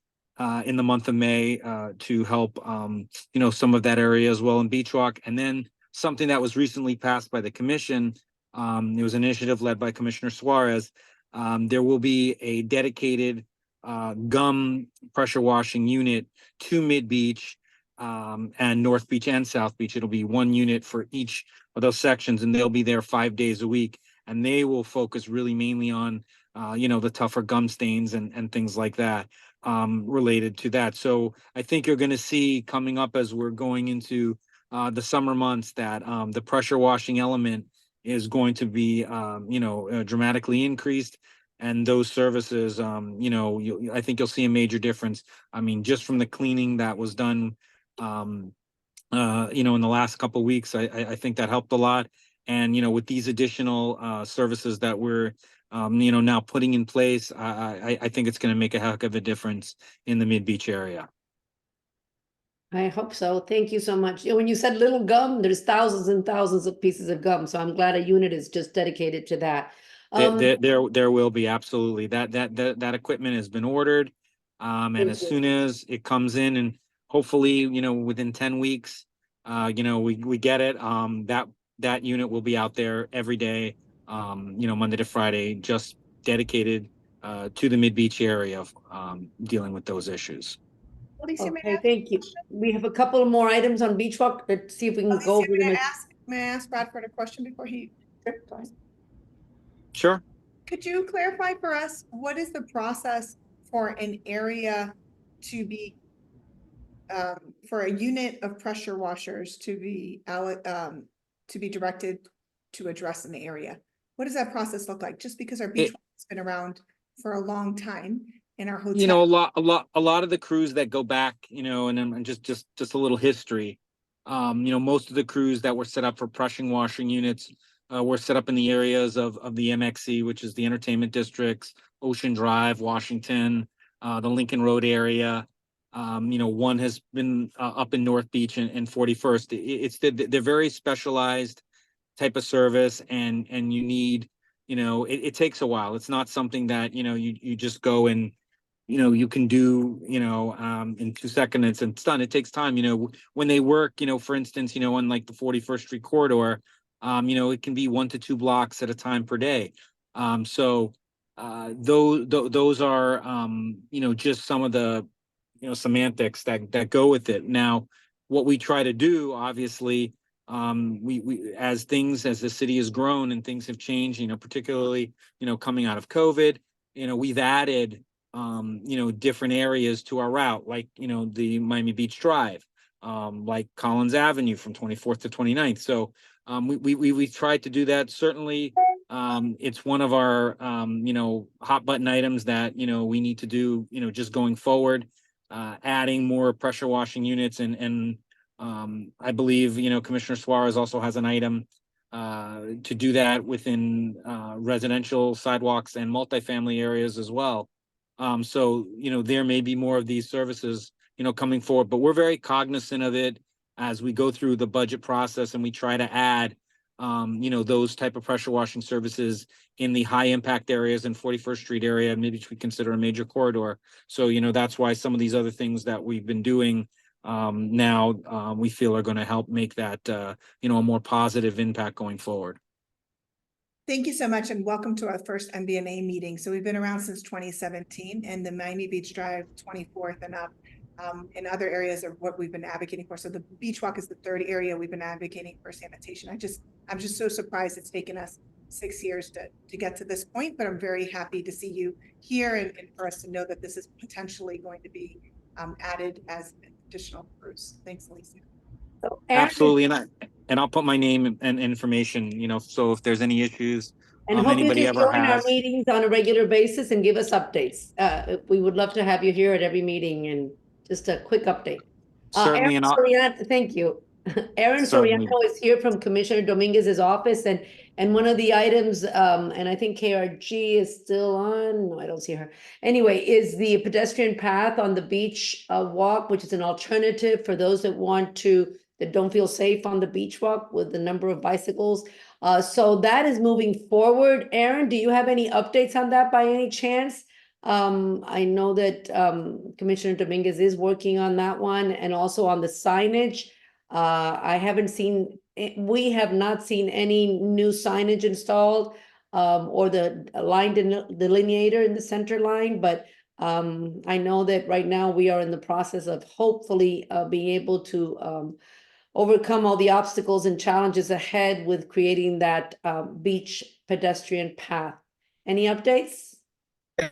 in the month of May, to help some of that area as well in Beachwalk. And then something that was recently passed by the commission, it was an initiative led by Commissioner Suarez. There will be a dedicated gum pressure washing unit to MidBeach and North Beach and South Beach. It'll be one unit for each of those sections, and they'll be there 5 days a week. And they will focus really mainly on, the tougher gum stains and things like that related to that. So I think you're going to see coming up as we're going into the summer months that the pressure washing element is going to be, dramatically increased. And those services, I think you'll see a major difference. I mean, just from the cleaning that was done, in the last couple of weeks, I think that helped a lot. And, with these additional services that we're, now putting in place, I think it's going to make a heck of a difference in the MidBeach area. I hope so. Thank you so much. When you said little gum, there's thousands and thousands of pieces of gum. So I'm glad a unit is just dedicated to that. There will be, absolutely. That equipment has been ordered. And as soon as it comes in, and hopefully, you know, within 10 weeks, you know, we get it, that unit will be out there every day, you know, Monday to Friday, just dedicated to the Mid-Beach area, dealing with those issues. Alicia, Okay, thank you. We have a couple of more items on Beachwalk. Let's see if we can go over them. May I ask Bradford a question before he? Sure. Could you clarify for us, what is the process for an area to be, for a unit of pressure washers to be directed to address an area? What does that process look like? Just because our beach has been around for a long time in our hotel. You know, a lot of the crews that go back, you know, and just a little history. You know, most of the crews that were set up for pressure washing units were set up in the areas of the MXC, which is the entertainment districts, Ocean Drive, Washington, the Lincoln Road area. You know, one has been up in North Beach and 41st. They're very specialized type of service, and you need, you know, it takes a while. It's not something that, you know, you just go and, you know, you can do, you know, in 2 seconds and it's done. It takes time, you know, when they work, you know, for instance, you know, on like the 41st Street corridor, you know, it can be 1 to 2 blocks at a time per day. So those are, you know, just some of the, you know, semantics that go with it. Now, what we try to do, obviously, we as the city has grown and things have changed, you know, particularly, you know, coming out of COVID, you know, we've added, you know, different areas to our route, like, you know, the Miami Beach Drive, like Collins Avenue from 24th to 29th. So we tried to do that. Certainly, it's one of our, you know, hot button items that, you know, we need to do, you know, just going forward, adding more pressure washing units. And I believe, you know, Commissioner Suarez also has an item to do that within residential sidewalks and multifamily areas as well. So, you know, there may be more of these services, you know, coming forward, but we're very cognizant of it as we go through the budget process, and we try to add, you know, those type of pressure washing services in the high impact areas in 41st Street area, maybe we consider a major corridor. So, you know, that's why some of these other things that we've been doing now, we feel are going to help make that, you know, a more positive impact going forward. Thank you so much, and welcome to our first MBNA meeting. So we've been around since 2017, and the Miami Beach Drive 24th and up in other areas are what we've been advocating for. So the Beachwalk is the third area we've been advocating for sanitation. I'm just so surprised it's taken us 6 years to get to this point, but I'm very happy to see you here and for us to know that this is potentially going to be added as additional crews. Thanks, Alicia. So, absolutely, and I'll put my name and information, you know, so if there's any issues, and hope anybody you can ever join our has. meetings on a regular basis and give us updates. We would love to have you here at every meeting, and just a quick update. Certainly, Aaron Soriano, thank you. Aaron Certainly. Soriano is here from Commissioner Dominguez's office, and one of the items, and I think KRG is still on. No, I don't see her. Anyway, is the pedestrian path on the beach walk, which is an alternative for those that don't feel safe on the beach walk with the number of bicycles. So that is moving forward. Aaron, do you have any updates on that by any chance? I know that Commissioner Dominguez is working on that one, and also on the signage. We have not seen any new signage installed, or the line delineator in the center line, but I know that right now we are in the process of hopefully being able to overcome all the obstacles and challenges ahead with creating that beach pedestrian path. Any updates?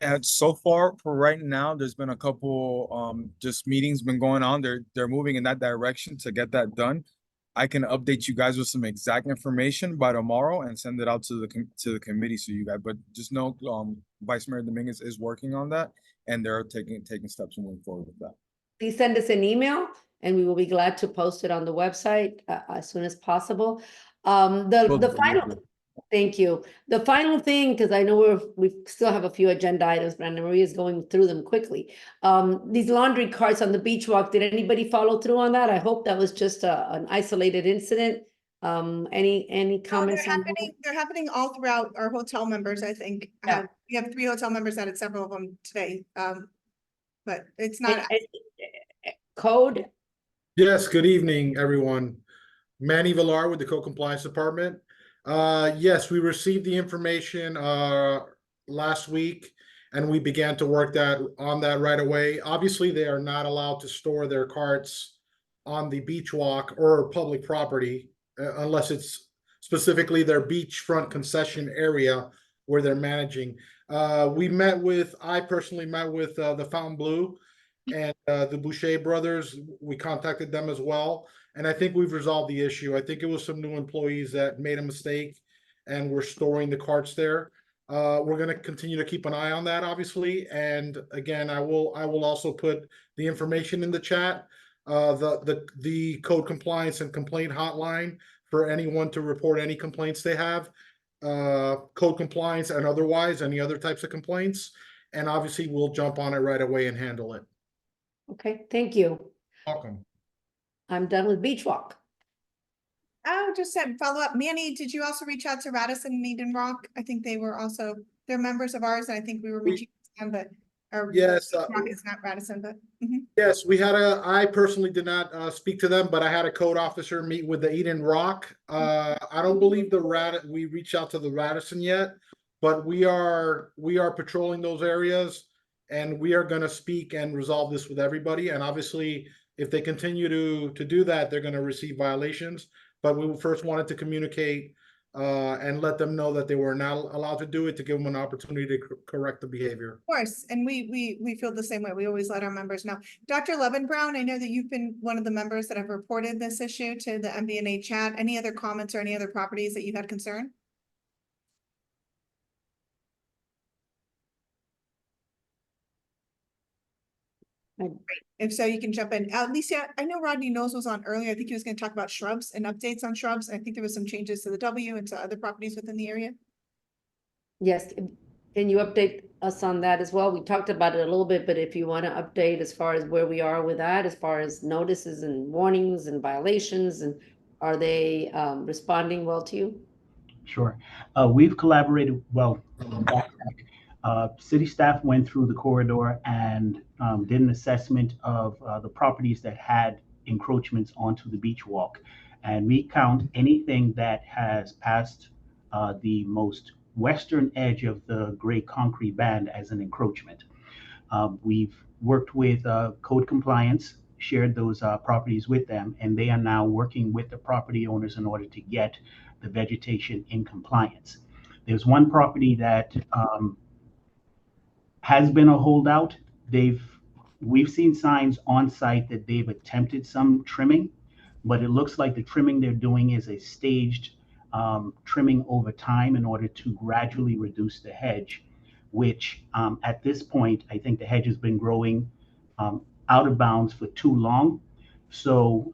And so far, for right now, there's been a couple just meetings been going on. They're moving in that direction to get that done. I can update you guys with some exact information by tomorrow and send it out to the committee so you guys. But just know, Vice Mayor Dominguez is working on that, and they're taking steps moving forward with that. Please send us an email, and we will be glad to post it on the website as soon as possible. The Thank you. The final thing, because I know we still have a few agenda items, but Anna Maria is going through them quickly. These laundry carts on the beach walk, did anybody follow through on that? I hope that was just an isolated incident. Any No, comments on that? they're happening all throughout our hotel members, I think. Yeah. We have 3 hotel members that had several of them today. But it's not. Code? Yes, good evening, everyone. Manny Villar with the Code Compliance Department. Yes, we received the information last week and we began to work on that right away. Obviously, they are not allowed to store their carts on the beach walk or public property unless it's specifically their beachfront concession area where they're managing. I personally met with the Fountain Blue and the Boucher brothers. We contacted them as well. And I think we've resolved the issue. I think it was some new employees that made a mistake and were storing the carts there. We're going to continue to keep an eye on that, obviously. And again, I will also put the information in the chat, the code compliance and complaint hotline for anyone to report any complaints they have, code compliance and otherwise, any other types of complaints. And obviously we'll jump on it right away and handle it. Okay, thank you. Welcome. I'm done with beach walk. Oh, just said follow up. Manny, did you also reach out to Radisson and Eden Rock? I think they're members of ours, and I think we were reaching out to them, but yes, Rock is not Radisson, but yes, I personally did not speak to them, but I had a code officer meet with the Eden Rock. I don't believe we reached out to the Radisson yet, but we are patrolling those areas and we are going to speak and resolve this with everybody. And obviously, if they continue to do that, they're going to receive violations. But we first wanted to communicate and let them know that they were not allowed to do it, to give them an opportunity to correct the behavior. of course, and we feel the same way. We always let our members know. Dr. Levenbrown, I know that you've been one of the members that have reported this issue to the MBNA chat. Any other comments or any other properties that you had concern? If so, you can jump in. Alicia, I know Rodney Knowles was on earlier. I think he was going to talk about shrubs and updates on shrubs. I think there was some changes to the W and to other properties within the area. Yes, can you update us on that as well? We talked about it a little bit, but if you want to update as far as where we are with that, as far as notices and warnings and violations, and are they responding well to you? Sure. We've collaborated well. City staff went through the corridor and did an assessment of the properties that had encroachments onto the beach walk. And we count anything that has passed the most western edge of the gray concrete band as an encroachment. We've worked with code compliance, shared those properties with them, and they are now working with the property owners in order to get the vegetation in compliance. There's one property that has been a holdout. We've seen signs on site that they've attempted some trimming, but it looks like the trimming they're doing is a staged trimming over time in order to gradually reduce the hedge, which at this point, I think the hedge has been growing out of bounds for too long. So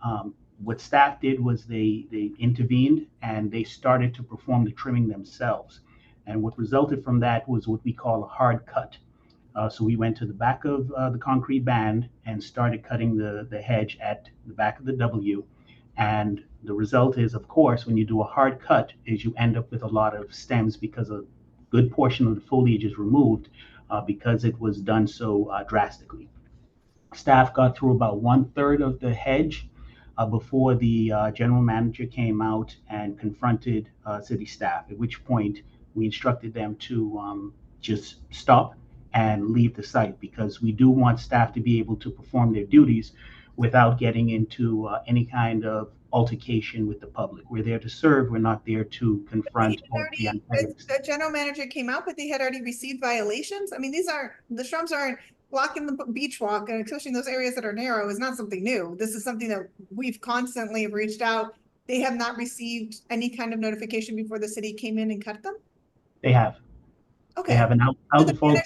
what staff did was they intervened and they started to perform the trimming themselves. And what resulted from that was what we call a hard cut. So we went to the back of the concrete band and started cutting the hedge at the back of the W. And the result is, of course, when you do a hard cut, is you end up with a lot of stems because a good portion of the foliage is removed because it was done so drastically. Staff got through about 1/3 of the hedge before the general manager came out and confronted city staff, at which point we instructed them to just stop and leave the site, because we do want staff to be able to perform their duties without getting into any kind of altercation with the public. We're there to serve. We're not there to confront. The general manager came out, but they had already received violations. I mean, the shrubs aren't blocking the beach walk, and especially in those areas that are narrow is not something new. This is something that we've constantly reached out. They have not received any kind of notification before the city came in and cut them? They have. Okay. They have an out default.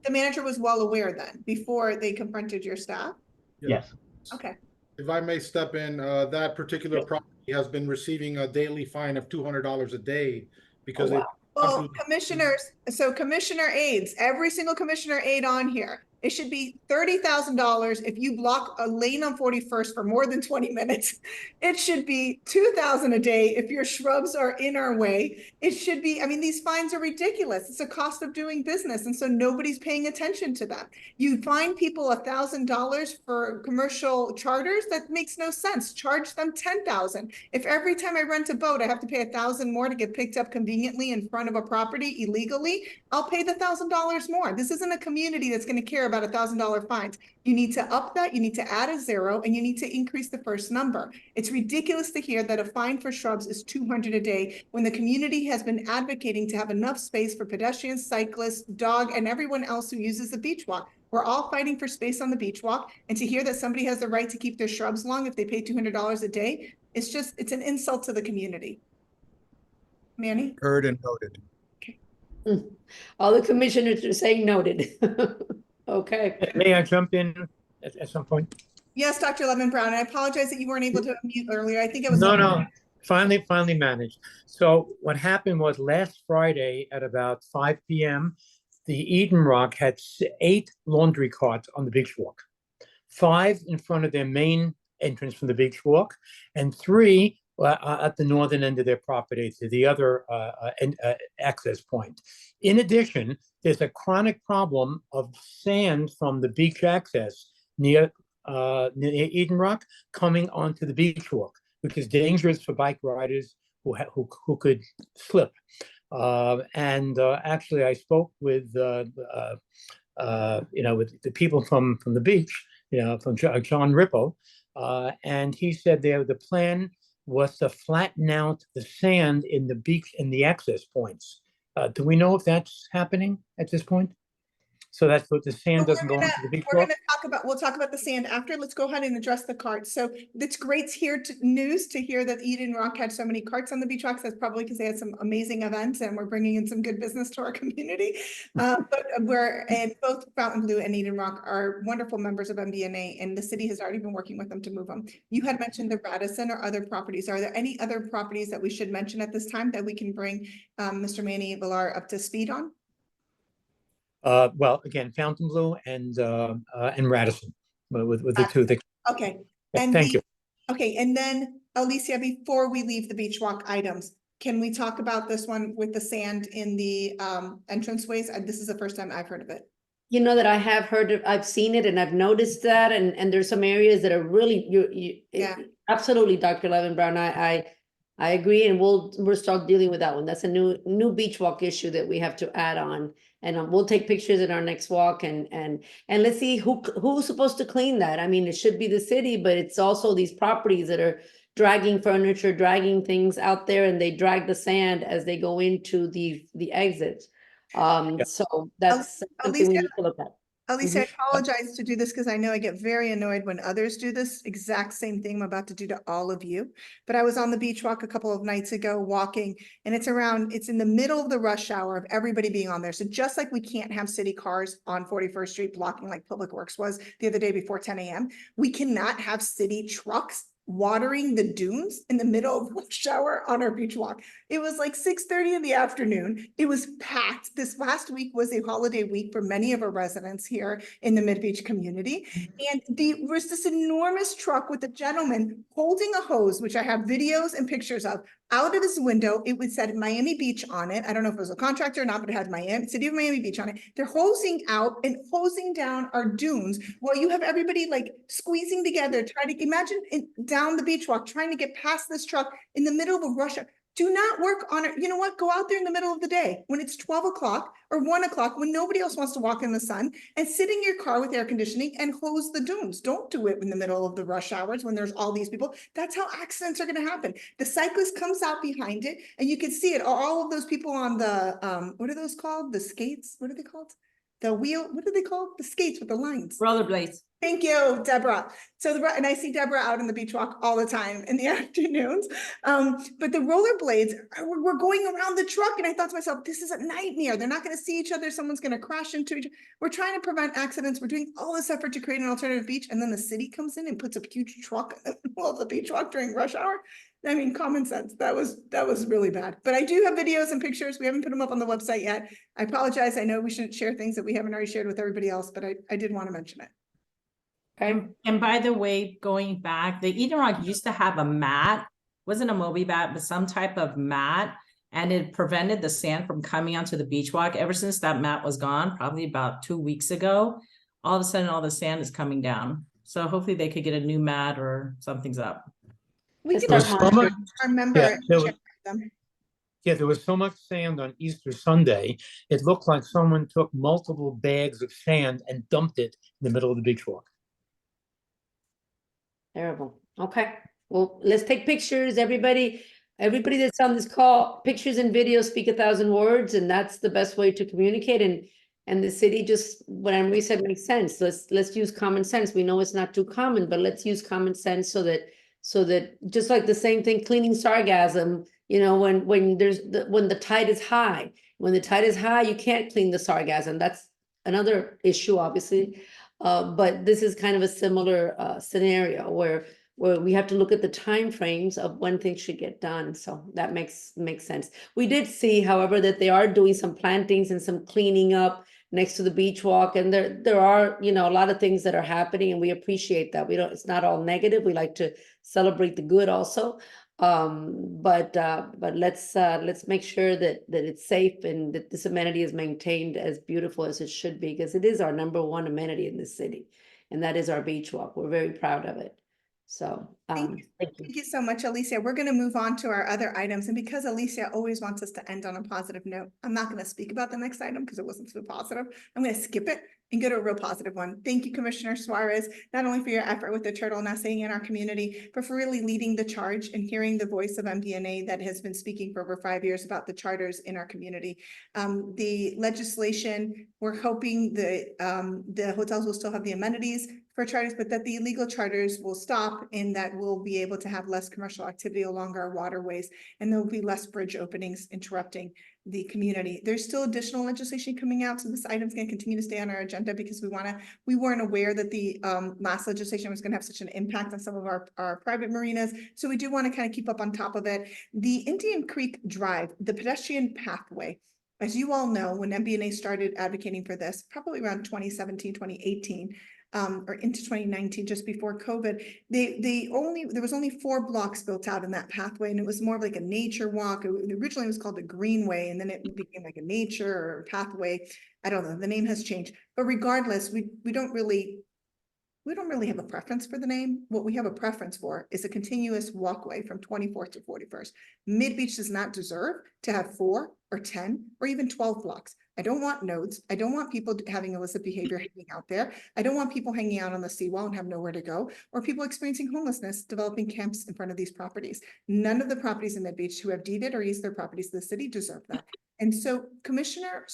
The manager was well aware then, before they confronted your staff? Yes. Okay. If I may step in, that particular property has been receiving a daily fine of $200 a day because Oh, they. wow. Well, commissioners, so commissioner aides, every single commissioner aide on here, it should be $30,000 if you block a lane on 41st for more than 20 minutes. It should be $2,000 a day if your shrubs are in our way. It should be, I mean, these fines are ridiculous. It's a cost of doing business. And so nobody's paying attention to them. You fine people $1,000 for commercial charters, that makes no sense. Charge them $10,000. If every time I rent a boat, I have to pay $1,000 more to get picked up conveniently in front of a property illegally, I'll pay the $1,000 more. This isn't a community that's going to care about $1,000 fines. You need to up that, you need to add a zero, and you need to increase the first number. It's ridiculous to hear that a fine for shrubs is $200 a day when the community has been advocating to have enough space for pedestrians, cyclists, dog, and everyone else who uses the beach walk. We're all fighting for space on the beach walk, and to hear that somebody has the right to keep their shrubs long if they pay $200 a day, it's an insult to the community. Manny? Heard and noted. All the commissioners are saying noted. Okay. May I jump in at some point? Yes, Dr. Levin Brown. I apologize that you weren't able to unmute earlier. I think it was. No. Finally managed. So what happened was last Friday at about 5 p.m., the Eden Rock had 8 laundry carts on the beach walk. 5 in front of their main entrance from the beach walk, and 3 at the northern end of their property to the other access point. In addition, there's a chronic problem of sand from the beach access near Eden Rock coming onto the beach walk, which is dangerous for bike riders who could slip. Actually, I spoke with with the people from the beach, from John Ripple, and he said the plan was to flatten out the sand in the beach in the access points. Do we know if that's happening at this point? So that's what the sand doesn't go onto the beach walk? We'll talk about the sand after. Let's go ahead and address the carts. So it's great news to hear that Eden Rock had so many carts on the beach walks. That's probably because they had some amazing events and we're bringing in some good business to our community. But both Fountain Blue and Eden Rock are wonderful members of MBNA, and the city has already been working with them to move them. You had mentioned the Radisson or other properties. Are there any other properties that we should mention at this time that we can bring Mr. Manny Villar up to speed on? Well, again, Fontainebleau and Radisson, with the two. Okay. Thank you. Okay, and then Alicia, before we leave the beach walk items, can we talk about this one with the sand in the entranceways? This is the first time I've heard of it. You know that I have heard of, I've seen it and I've noticed that, and there's some areas that are really, absolutely, Dr. Levin Brown, I agree, and we'll start dealing with that one. That's a new beach walk issue that we have to add on, and we'll take pictures in our next walk, and let's see who's supposed to clean that. I mean, it should be the city, but it's also these properties that are dragging furniture, dragging things out there, and they drag the sand as they go into the exits. So that's something we need to look at. Alicia, I apologize to do this because I know I get very annoyed when others do this exact same thing I'm about to do to all of you. But I was on the beach walk a couple of nights ago walking, and it's in the middle of the rush hour of everybody being on there. So just like we can't have city cars on 41st Street blocking like Public Works was the other day before 10 a.m., we cannot have city trucks watering the dunes in the middle of rush hour on our beach walk. It was like 6:30 in the afternoon. It was packed. This last week was a holiday week for many of our residents here in the MidBeach community. And there was this enormous truck with a gentleman holding a hose, which I have videos and pictures of, out of his window. It was said Miami Beach on it. I don't know if it was a contractor or not, but it had City of Miami Beach on it. They're hosing out and hosing down our dunes while you have everybody like squeezing together, trying to imagine down the beach walk, trying to get past this truck in the middle of a rush hour. Do not work on it. You know what? Go out there in the middle of the day when it's 12 o'clock or 1 o'clock, when nobody else wants to walk in the sun, and sit in your car with air conditioning and hose the dunes. Don't do it in the middle of the rush hours when there's all these people. That's how accidents are going to happen. The cyclist comes out behind it and you can see it. All of those people on the, what are those called? The skates? What are they called? The wheel, what are they called? The skates with the lines. Rollerblades. Thank you, Deborah. So and I see Deborah out on the beach walk all the time in the afternoons. But the rollerblades were going around the truck, and I thought to myself, this is a nightmare. They're not going to see each other. Someone's going to crash into each other. We're trying to prevent accidents. We're doing all this effort to create an alternative beach, and then the city comes in and puts a huge truck in the middle of the beach walk during rush hour. I mean, common sense. That was really bad. But I do have videos and pictures. We haven't put them up on the website yet. I apologize. I know we shouldn't share things that we haven't already shared with everybody else, but I did want to mention it. And by the way, going back, the Eden Rock used to have a mat, wasn't a Moby mat, but some type of mat, and it prevented the sand from coming onto the beach walk. Ever since that mat was gone, probably about 2 weeks ago, all of a sudden all the sand is coming down. So hopefully they could get a new mat or something's up. We There can was so much- remember Yeah, it. there and was- check them. Yeah, there was so much sand on Easter Sunday. It looked like someone took multiple bags of sand and dumped it in the middle of the beach walk. Terrible. Okay. Well, let's take pictures. Everybody that's on this call, pictures and videos speak 1,000 words, and that's the best way to communicate. And the city just, what Anne-Marie said makes sense. Let's use common sense. We know it's not too common, but let's use common sense so that just like the same thing, cleaning sargassum, you know, when the tide is high. When the tide is high, you can't clean the sargassum. That's another issue, obviously. But this is kind of a similar scenario where we have to look at the timeframes of when things should get done. So that makes sense. We did see, however, that they are doing some plantings and some cleaning up next to the beach walk, and there are, you know, a lot of things that are happening, and we appreciate that. It's not all negative. We like to celebrate the good also. But let's make sure that it's safe and that this amenity is maintained as beautiful as it should be, because it is our #1 amenity in this city, and that is our beach walk. We're very proud of it. So Thank you so much, Alicia. We're going to move on to our other items. And because Alicia always wants us to end on a positive note, I'm not going to speak about the next item because it wasn't so positive. I'm going to skip it and go to a real positive one. Thank you, Commissioner Suarez, not only for your effort with the turtle nesting in our community, but for really leading the charge and hearing the voice of MBNA that has been speaking for over 5 years about the charters in our community. The legislation, we're hoping the hotels will still have the amenities for charters, but that the illegal charters will stop and that we'll be able to have less commercial activity along our waterways, and there will be less bridge openings interrupting the community. There's still additional legislation coming out, so this item is going to continue to stay on our agenda because we weren't aware that the last legislation was going to have such an impact on some of our private marinas, so we do want to kind of keep up on top of it. The Indian Creek Drive, the pedestrian pathway, as you all know, when MBNA started advocating for this, probably around 2017, 2018, or into 2019, just before COVID, there was only 4 blocks built out in that pathway, and it was more of like a nature walk. Originally it was called the Greenway, and then it became like a nature or pathway. I don't know, the name has changed, but regardless, we don't really have a preference for the name. What we have a preference for is a continuous walkway from 24th to 41st. MidBeach does not deserve to have 4 or 10 or even 12 blocks. I don't want nodes. I don't want people having illicit behavior hanging out there. I don't want people hanging out on the seawall and have nowhere to go, or people experiencing homelessness, developing camps in front of these properties. None of the properties in MidBeach who have deeded or used their properties to the city deserve that. And so Commissioner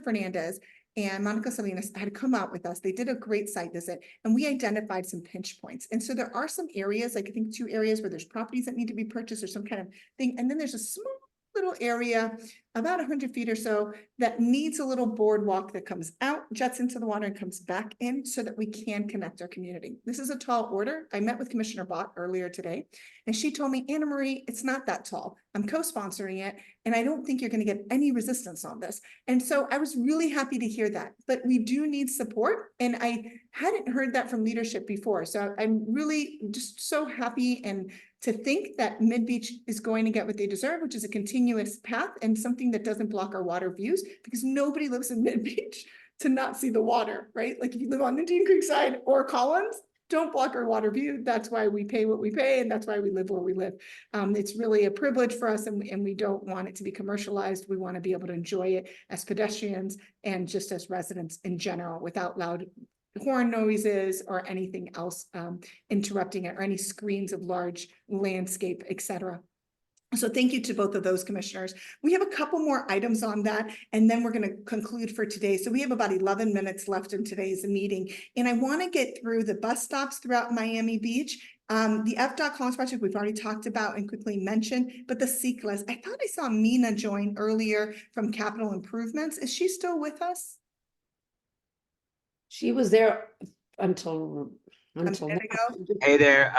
Fernandez and Monica Salinas had come out with us. They did a great site visit, and we identified some pinch points. And so there are some areas, like I think 2 areas where there's properties that need to be purchased or some kind of thing. And then there's a small little area about 100 feet or so that needs a little boardwalk that comes out, jets into the water, and comes back in so that we can connect our community. This is a tall order. I met with Commissioner Bott earlier today, and she told me, Anna Marie, it's not that tall. I'm co-sponsoring it, and I don't think you're going to get any resistance on this. And so I was really happy to hear that, but we do need support, and I hadn't heard that from leadership before. So I'm really just so happy and to think that MidBeach is going to get what they deserve, which is a continuous path and something that doesn't block our water views, because nobody lives in MidBeach to not see the water, right? Like if you live on the Indian Creek side or Collins, don't block our water view. That's why we pay what we pay, and that's why we live where we live. It's really a privilege for us, and we don't want it to be commercialized. We want to be able to enjoy it as pedestrians and just as residents in general without loud horn noises or anything else interrupting it, or any screens of large landscape, etc. So thank you to both of those commissioners. We have a couple more items on that, and then we're going to conclude for today. So we have about 11 minutes left in today's meeting, and I want to get through the bus stops throughout Miami Beach. The FDOT Collins project we've already talked about and quickly mentioned, but the CEQLAs, I thought I saw Mina join earlier from Capital Improvements. Is she still with us? She was there until Until minute now. ago. Hey there,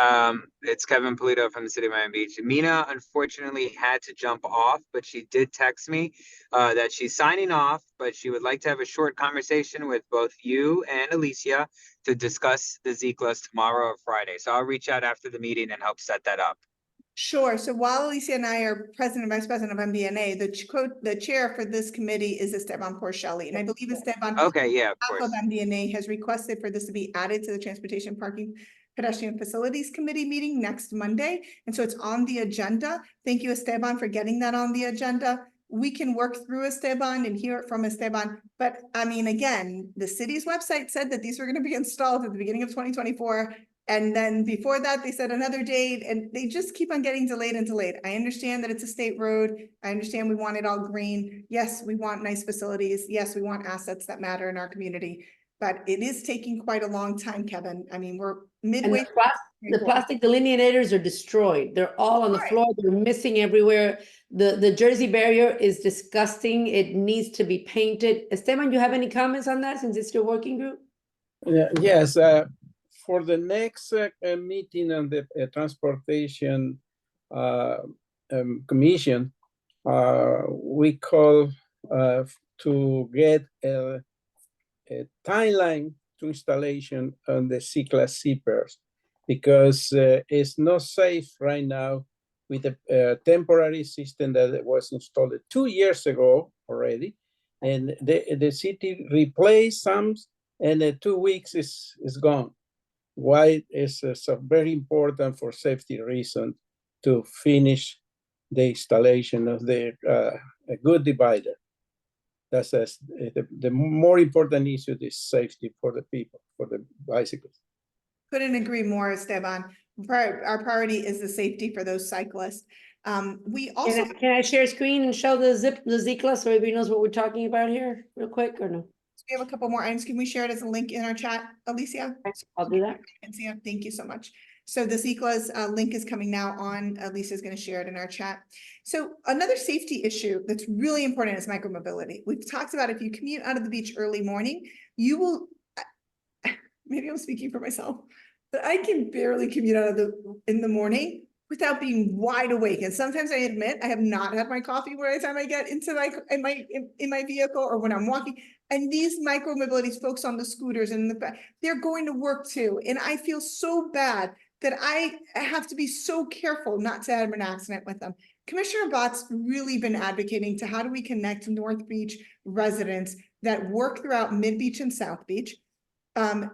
it's Kevin Polito from the city of Miami Beach. Mina unfortunately had to jump off, but she did text me that she's signing off, but she would like to have a short conversation with both you and Alicia to discuss the Z-Class tomorrow or Friday. So I'll reach out after the meeting and help set that up. Sure. So while Alicia and I are president and vice president of MBNA, the chair for this committee is Esteban Porcelli. And I believe Esteban, Okay, yeah, of half course. of MBNA has requested for this to be added to the Transportation Parking Pedestrian Facilities Committee meeting next Monday. And so it's on the agenda. Thank you, Esteban, for getting that on the agenda. We can work through Esteban and hear it from Esteban. But I mean, again, the city's website said that these were going to be installed at the beginning of 2024. And then before that, they said another date, and they just keep on getting delayed and delayed. I understand that it's a state road. I understand we want it all green. Yes, we want nice facilities. Yes, we want assets that matter in our community. But it is taking quite a long time, Kevin. I mean, we're midway. And the plastic delineators are destroyed. They're all on the floor. They're missing everywhere. The Jersey barrier is disgusting. It needs to be painted. Esteban, you have any comments on that since it's your working group? Yes, for the next meeting on the Transportation Commission, we call to get a timeline to installation on the C-Class zippers, because it's not safe right now with a temporary system that was installed 2 years ago already, and the city replaced some, and 2 weeks is gone. Why is so very important for safety reason to finish the installation of the good divider. That's the more important issue is safety for the people, for the bicycles. Couldn't agree more, Esteban. Our priority is the safety for those cyclists. We also Can I share screen and show the Z-Class so everybody knows what we're talking about here real quick, or no? we have a couple more items. Can we share it as a link in our chat, Alicia? I'll do that. Thank you so much. So the C-Class link is coming now on. Alicia is going to share it in our chat. So another safety issue that's really important is micromobility. We've talked about if you commute out of the beach early morning, you will, maybe I'm speaking for myself, but I can barely commute out of in the morning without being wide awake. And sometimes I admit I have not had my coffee by the time I get into in my vehicle or when I'm walking. And these micromobilities, folks on the scooters and the back, they're going to work too. And I feel so bad that I have to be so careful not to have an accident with them. Commissioner Bott's really been advocating to how do we connect North Beach residents that work throughout MidBeach and South Beach and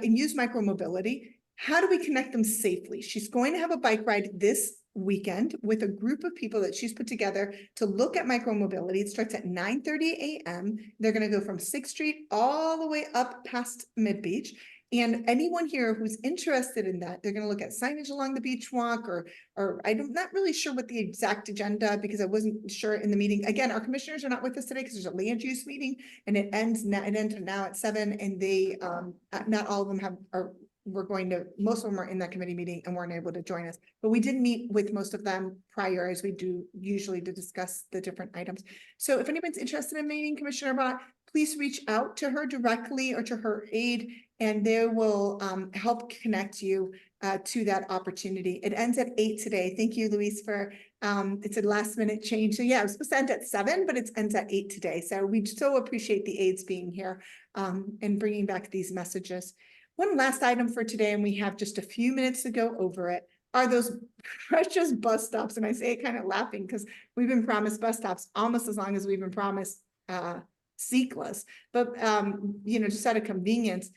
use micromobility. How do we connect them safely? She's going to have a bike ride this weekend with a group of people that she's put together to look at micromobility. It starts at 9:30 a.m. They're going to go from 6th Street all the way up past MidBeach. And anyone here who's interested in that, they're going to look at signage along the beach walk, or I'm not really sure what the exact agenda, because I wasn't sure in the meeting. Again, our commissioners are not with us today because there's a land use meeting and it ended now at 7, and they not all of them most of them are in that committee meeting and weren't able to join us, but we did meet with most of them prior, as we do usually, to discuss the different items. So if anyone's interested in meeting Commissioner Bott, please reach out to her directly or to her aide, and they will help connect you to that opportunity. It ends at 8 today. Thank you, Luis, for it's a last minute change. So yeah, it was supposed to end at 7, but it ends at 8 today. So we so appreciate the aides being here and bringing back these messages. One last item for today, and we have just a few minutes to go over it, are those precious bus stops. And I say it kind of laughing because we've been promised bus stops almost as long as we've been promised C-Class. But, just out of convenience,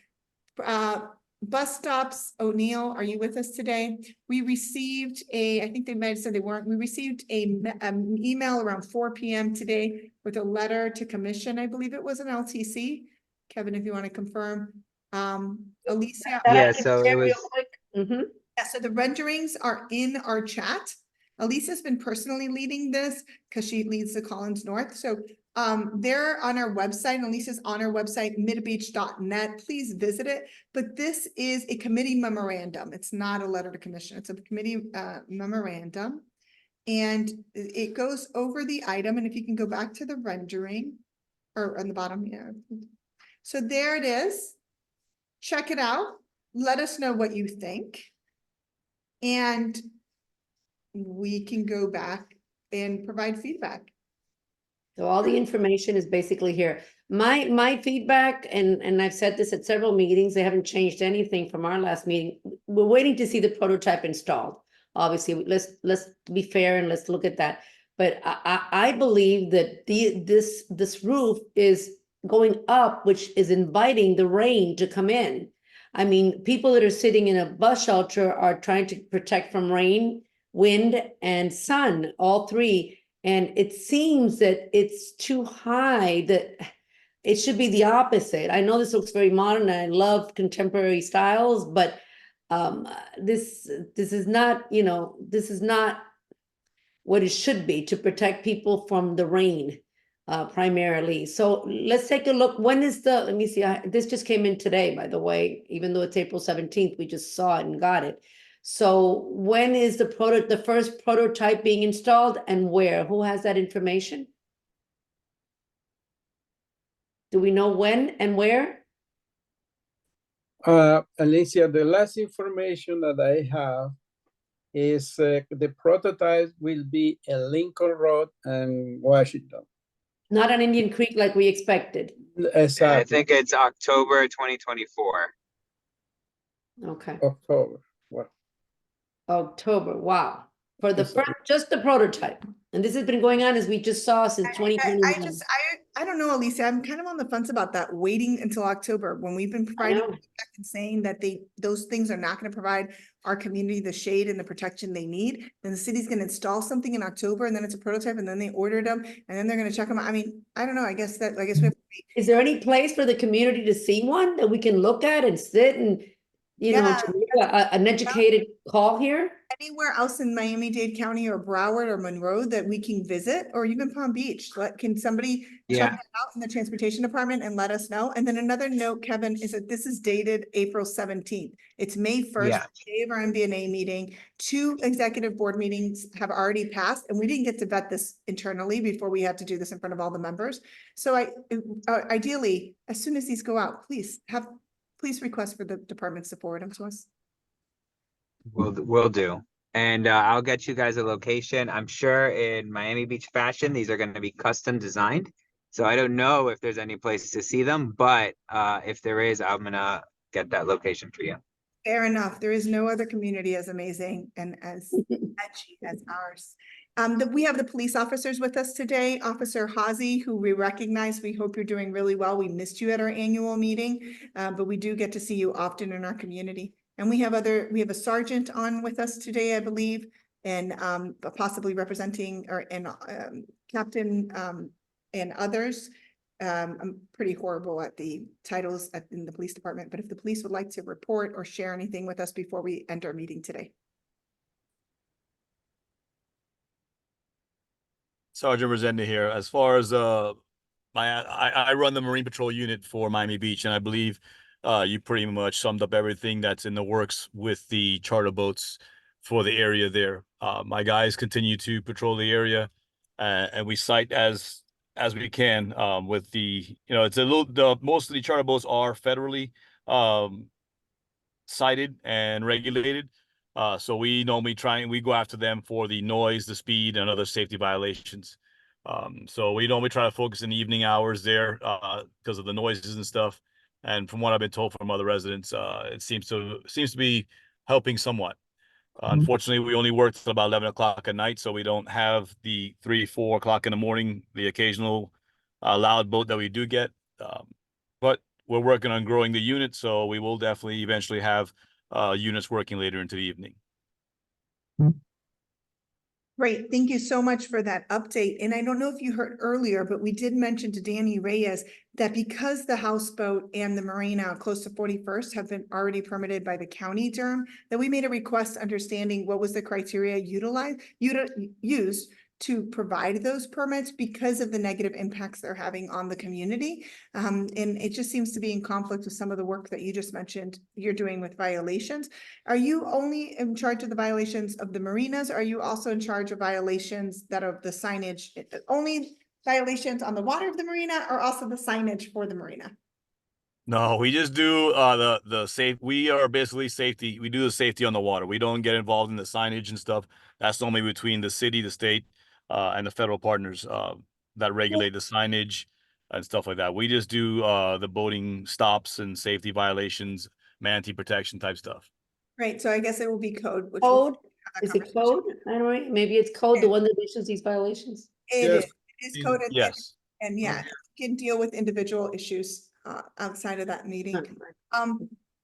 bus stops. O'Neill, are you with us today? We received I think they might have said they weren't. We received an email around 4 p.m. today with a letter to commission. I believe it was an LTC. Kevin, if you want to confirm. Alicia. Yeah, so it was. Yeah, so the renderings are in our chat. Alicia's been personally leading this because she leads the Collins North. So they're on our website. Alicia's on our website, midbeach.net. Please visit it. But this is a committee memorandum. It's not a letter to commission. It's a committee memorandum. And it goes over the item. And if you can go back to the rendering or on the bottom here. So there it is. Check it out. let us know what you think. And we can go back and provide feedback. So all the information is basically here. My feedback, and I've said this at several meetings, they haven't changed anything from our last meeting. We're waiting to see the prototype installed. Obviously, let's be fair and let's look at that. But I believe that this roof is going up, which is inviting the rain to come in. I mean, people that are sitting in a bus shelter are trying to protect from rain, wind, and sun, all three. And it seems that it's too high, that it should be the opposite. I know this looks very modern and I love contemporary styles, but this is not, you know, this is not what it should be to protect people from the rain primarily. So let's take a look. When is the, let me see, this just came in today, by the way, even though it's April 17th, we just saw it and got it. So when is the first prototype being installed and where? Who has that information? Do we know when and where? Alicia, the last information that I have is the prototype will be in Lincoln Road and Washington. Not on Indian Creek like we expected. Exactly. I think it's October 2024. Okay. October. Wow. October, wow. For the first, just the prototype. And this has been going on, as we just saw, since 2021. I don't know, Alicia, I'm kind of on the fence about that, waiting until October when we've been providing feedback and saying that those things are not going to provide our community the shade and the protection they need. Then the city's going to install something in October and then it's a prototype and then they ordered them and then they're going to check them out. I mean, I don't know. I guess we have to be. Is there any place for the community to see one that we can look at and sit and, you know, to make an educated call here? Anywhere else in Miami-Dade County or Broward or Monroe that we can visit, or even Palm Beach? Can somebody check that out in the transportation department and let us know? And then another note, Kevin, is that this is dated April 17th. It's May 1st, the day of our MBNA meeting. 2 executive board meetings have already passed, and we didn't get to vet this internally before we had to do this in front of all the members. So ideally, as soon as these go out, please request for the departments to forward them to us. Will do. And I'll get you guys a location. I'm sure in Miami Beach fashion, these are going to be custom designed. So I don't know if there's any place to see them, but if there is, I'm going to get that location for you. Fair enough. There is no other community as amazing and as edgy as ours. We have the police officers with us today. Officer Hazy, who we recognize. We hope you're doing really well. We missed you at our annual meeting, but we do get to see you often in our community. And we have a sergeant on with us today, I believe, and possibly representing captain and others. I'm pretty horrible at the titles in the police department, but if the police would like to report or share anything with us before we end our meeting today. Sergeant Resende here. As far as I run the Marine Patrol unit for Miami Beach, and I believe you pretty much summed up everything that's in the works with the charter boats for the area there. My guys continue to patrol the area, and we cite as we can with the, you know, it's most of the charter boats are federally cited and regulated. So we normally we go after them for the noise, the speed, and other safety violations. So we normally try to focus in the evening hours there because of the noises and stuff. And from what I've been told from other residents, it seems to be helping somewhat. Unfortunately, we only work till about 11 o'clock at night, so we don't have the 3, 4 o'clock in the morning, the occasional loud boat that we do get. But we're working on growing the unit, so we will definitely eventually have units working later into the evening. Great. Thank you so much for that update. And I don't know if you heard earlier, but we did mention to Danny Reyes that because the houseboat and the marina close to 41st have been already permitted by the county DERM, that we made a request understanding what was the criteria used to provide those permits because of the negative impacts they're having on the community. And it just seems to be in conflict with some of the work that you just mentioned you're doing with violations. Are you only in charge of the violations of the marinas? Or are you also in charge of violations that are the signage, only violations on the water of the marina, or also the signage for the marina? No, we just do the safe. We are basically safety. We do the safety on the water. We don't get involved in the signage and stuff. That's only between the city, the state, and the federal partners that regulate the signage and stuff like that. We just do the boating stops and safety violations, manatee protection type stuff. Right, so I guess it will be code. Which Code? have that Is it conversation. code? I don't know. Maybe it's code, the one that issues these violations. It is coded. Yes. And yeah, you can deal with individual issues outside of that meeting.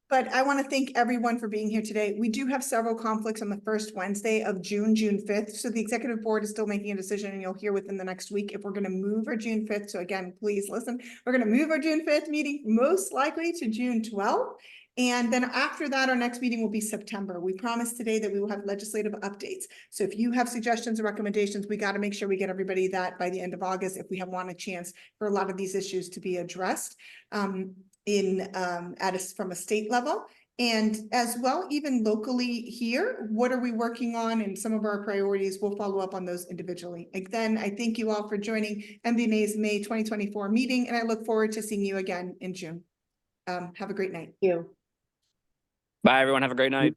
But I want to thank everyone for being here today. We do have several conflicts on the first Wednesday of June, June 5th. So the executive board is still making a decision, and you'll hear within the next week if we're going to move our June 5th. So again, please listen, we're going to move our June 5th meeting most likely to June 12th. And then after that, our next meeting will be September. We promised today that we will have legislative updates. So if you have suggestions or recommendations, we got to make sure we get everybody that by the end of August, if we have a chance for a lot of these issues to be addressed from a state level. And as well, even locally here, what are we working on, and some of our priorities, we'll follow up on those individually. Again, I thank you all for joining MBNA's May 2024 meeting, and I look forward to seeing you again in June. Have a great night. Thank you. Bye, everyone. Have a great night.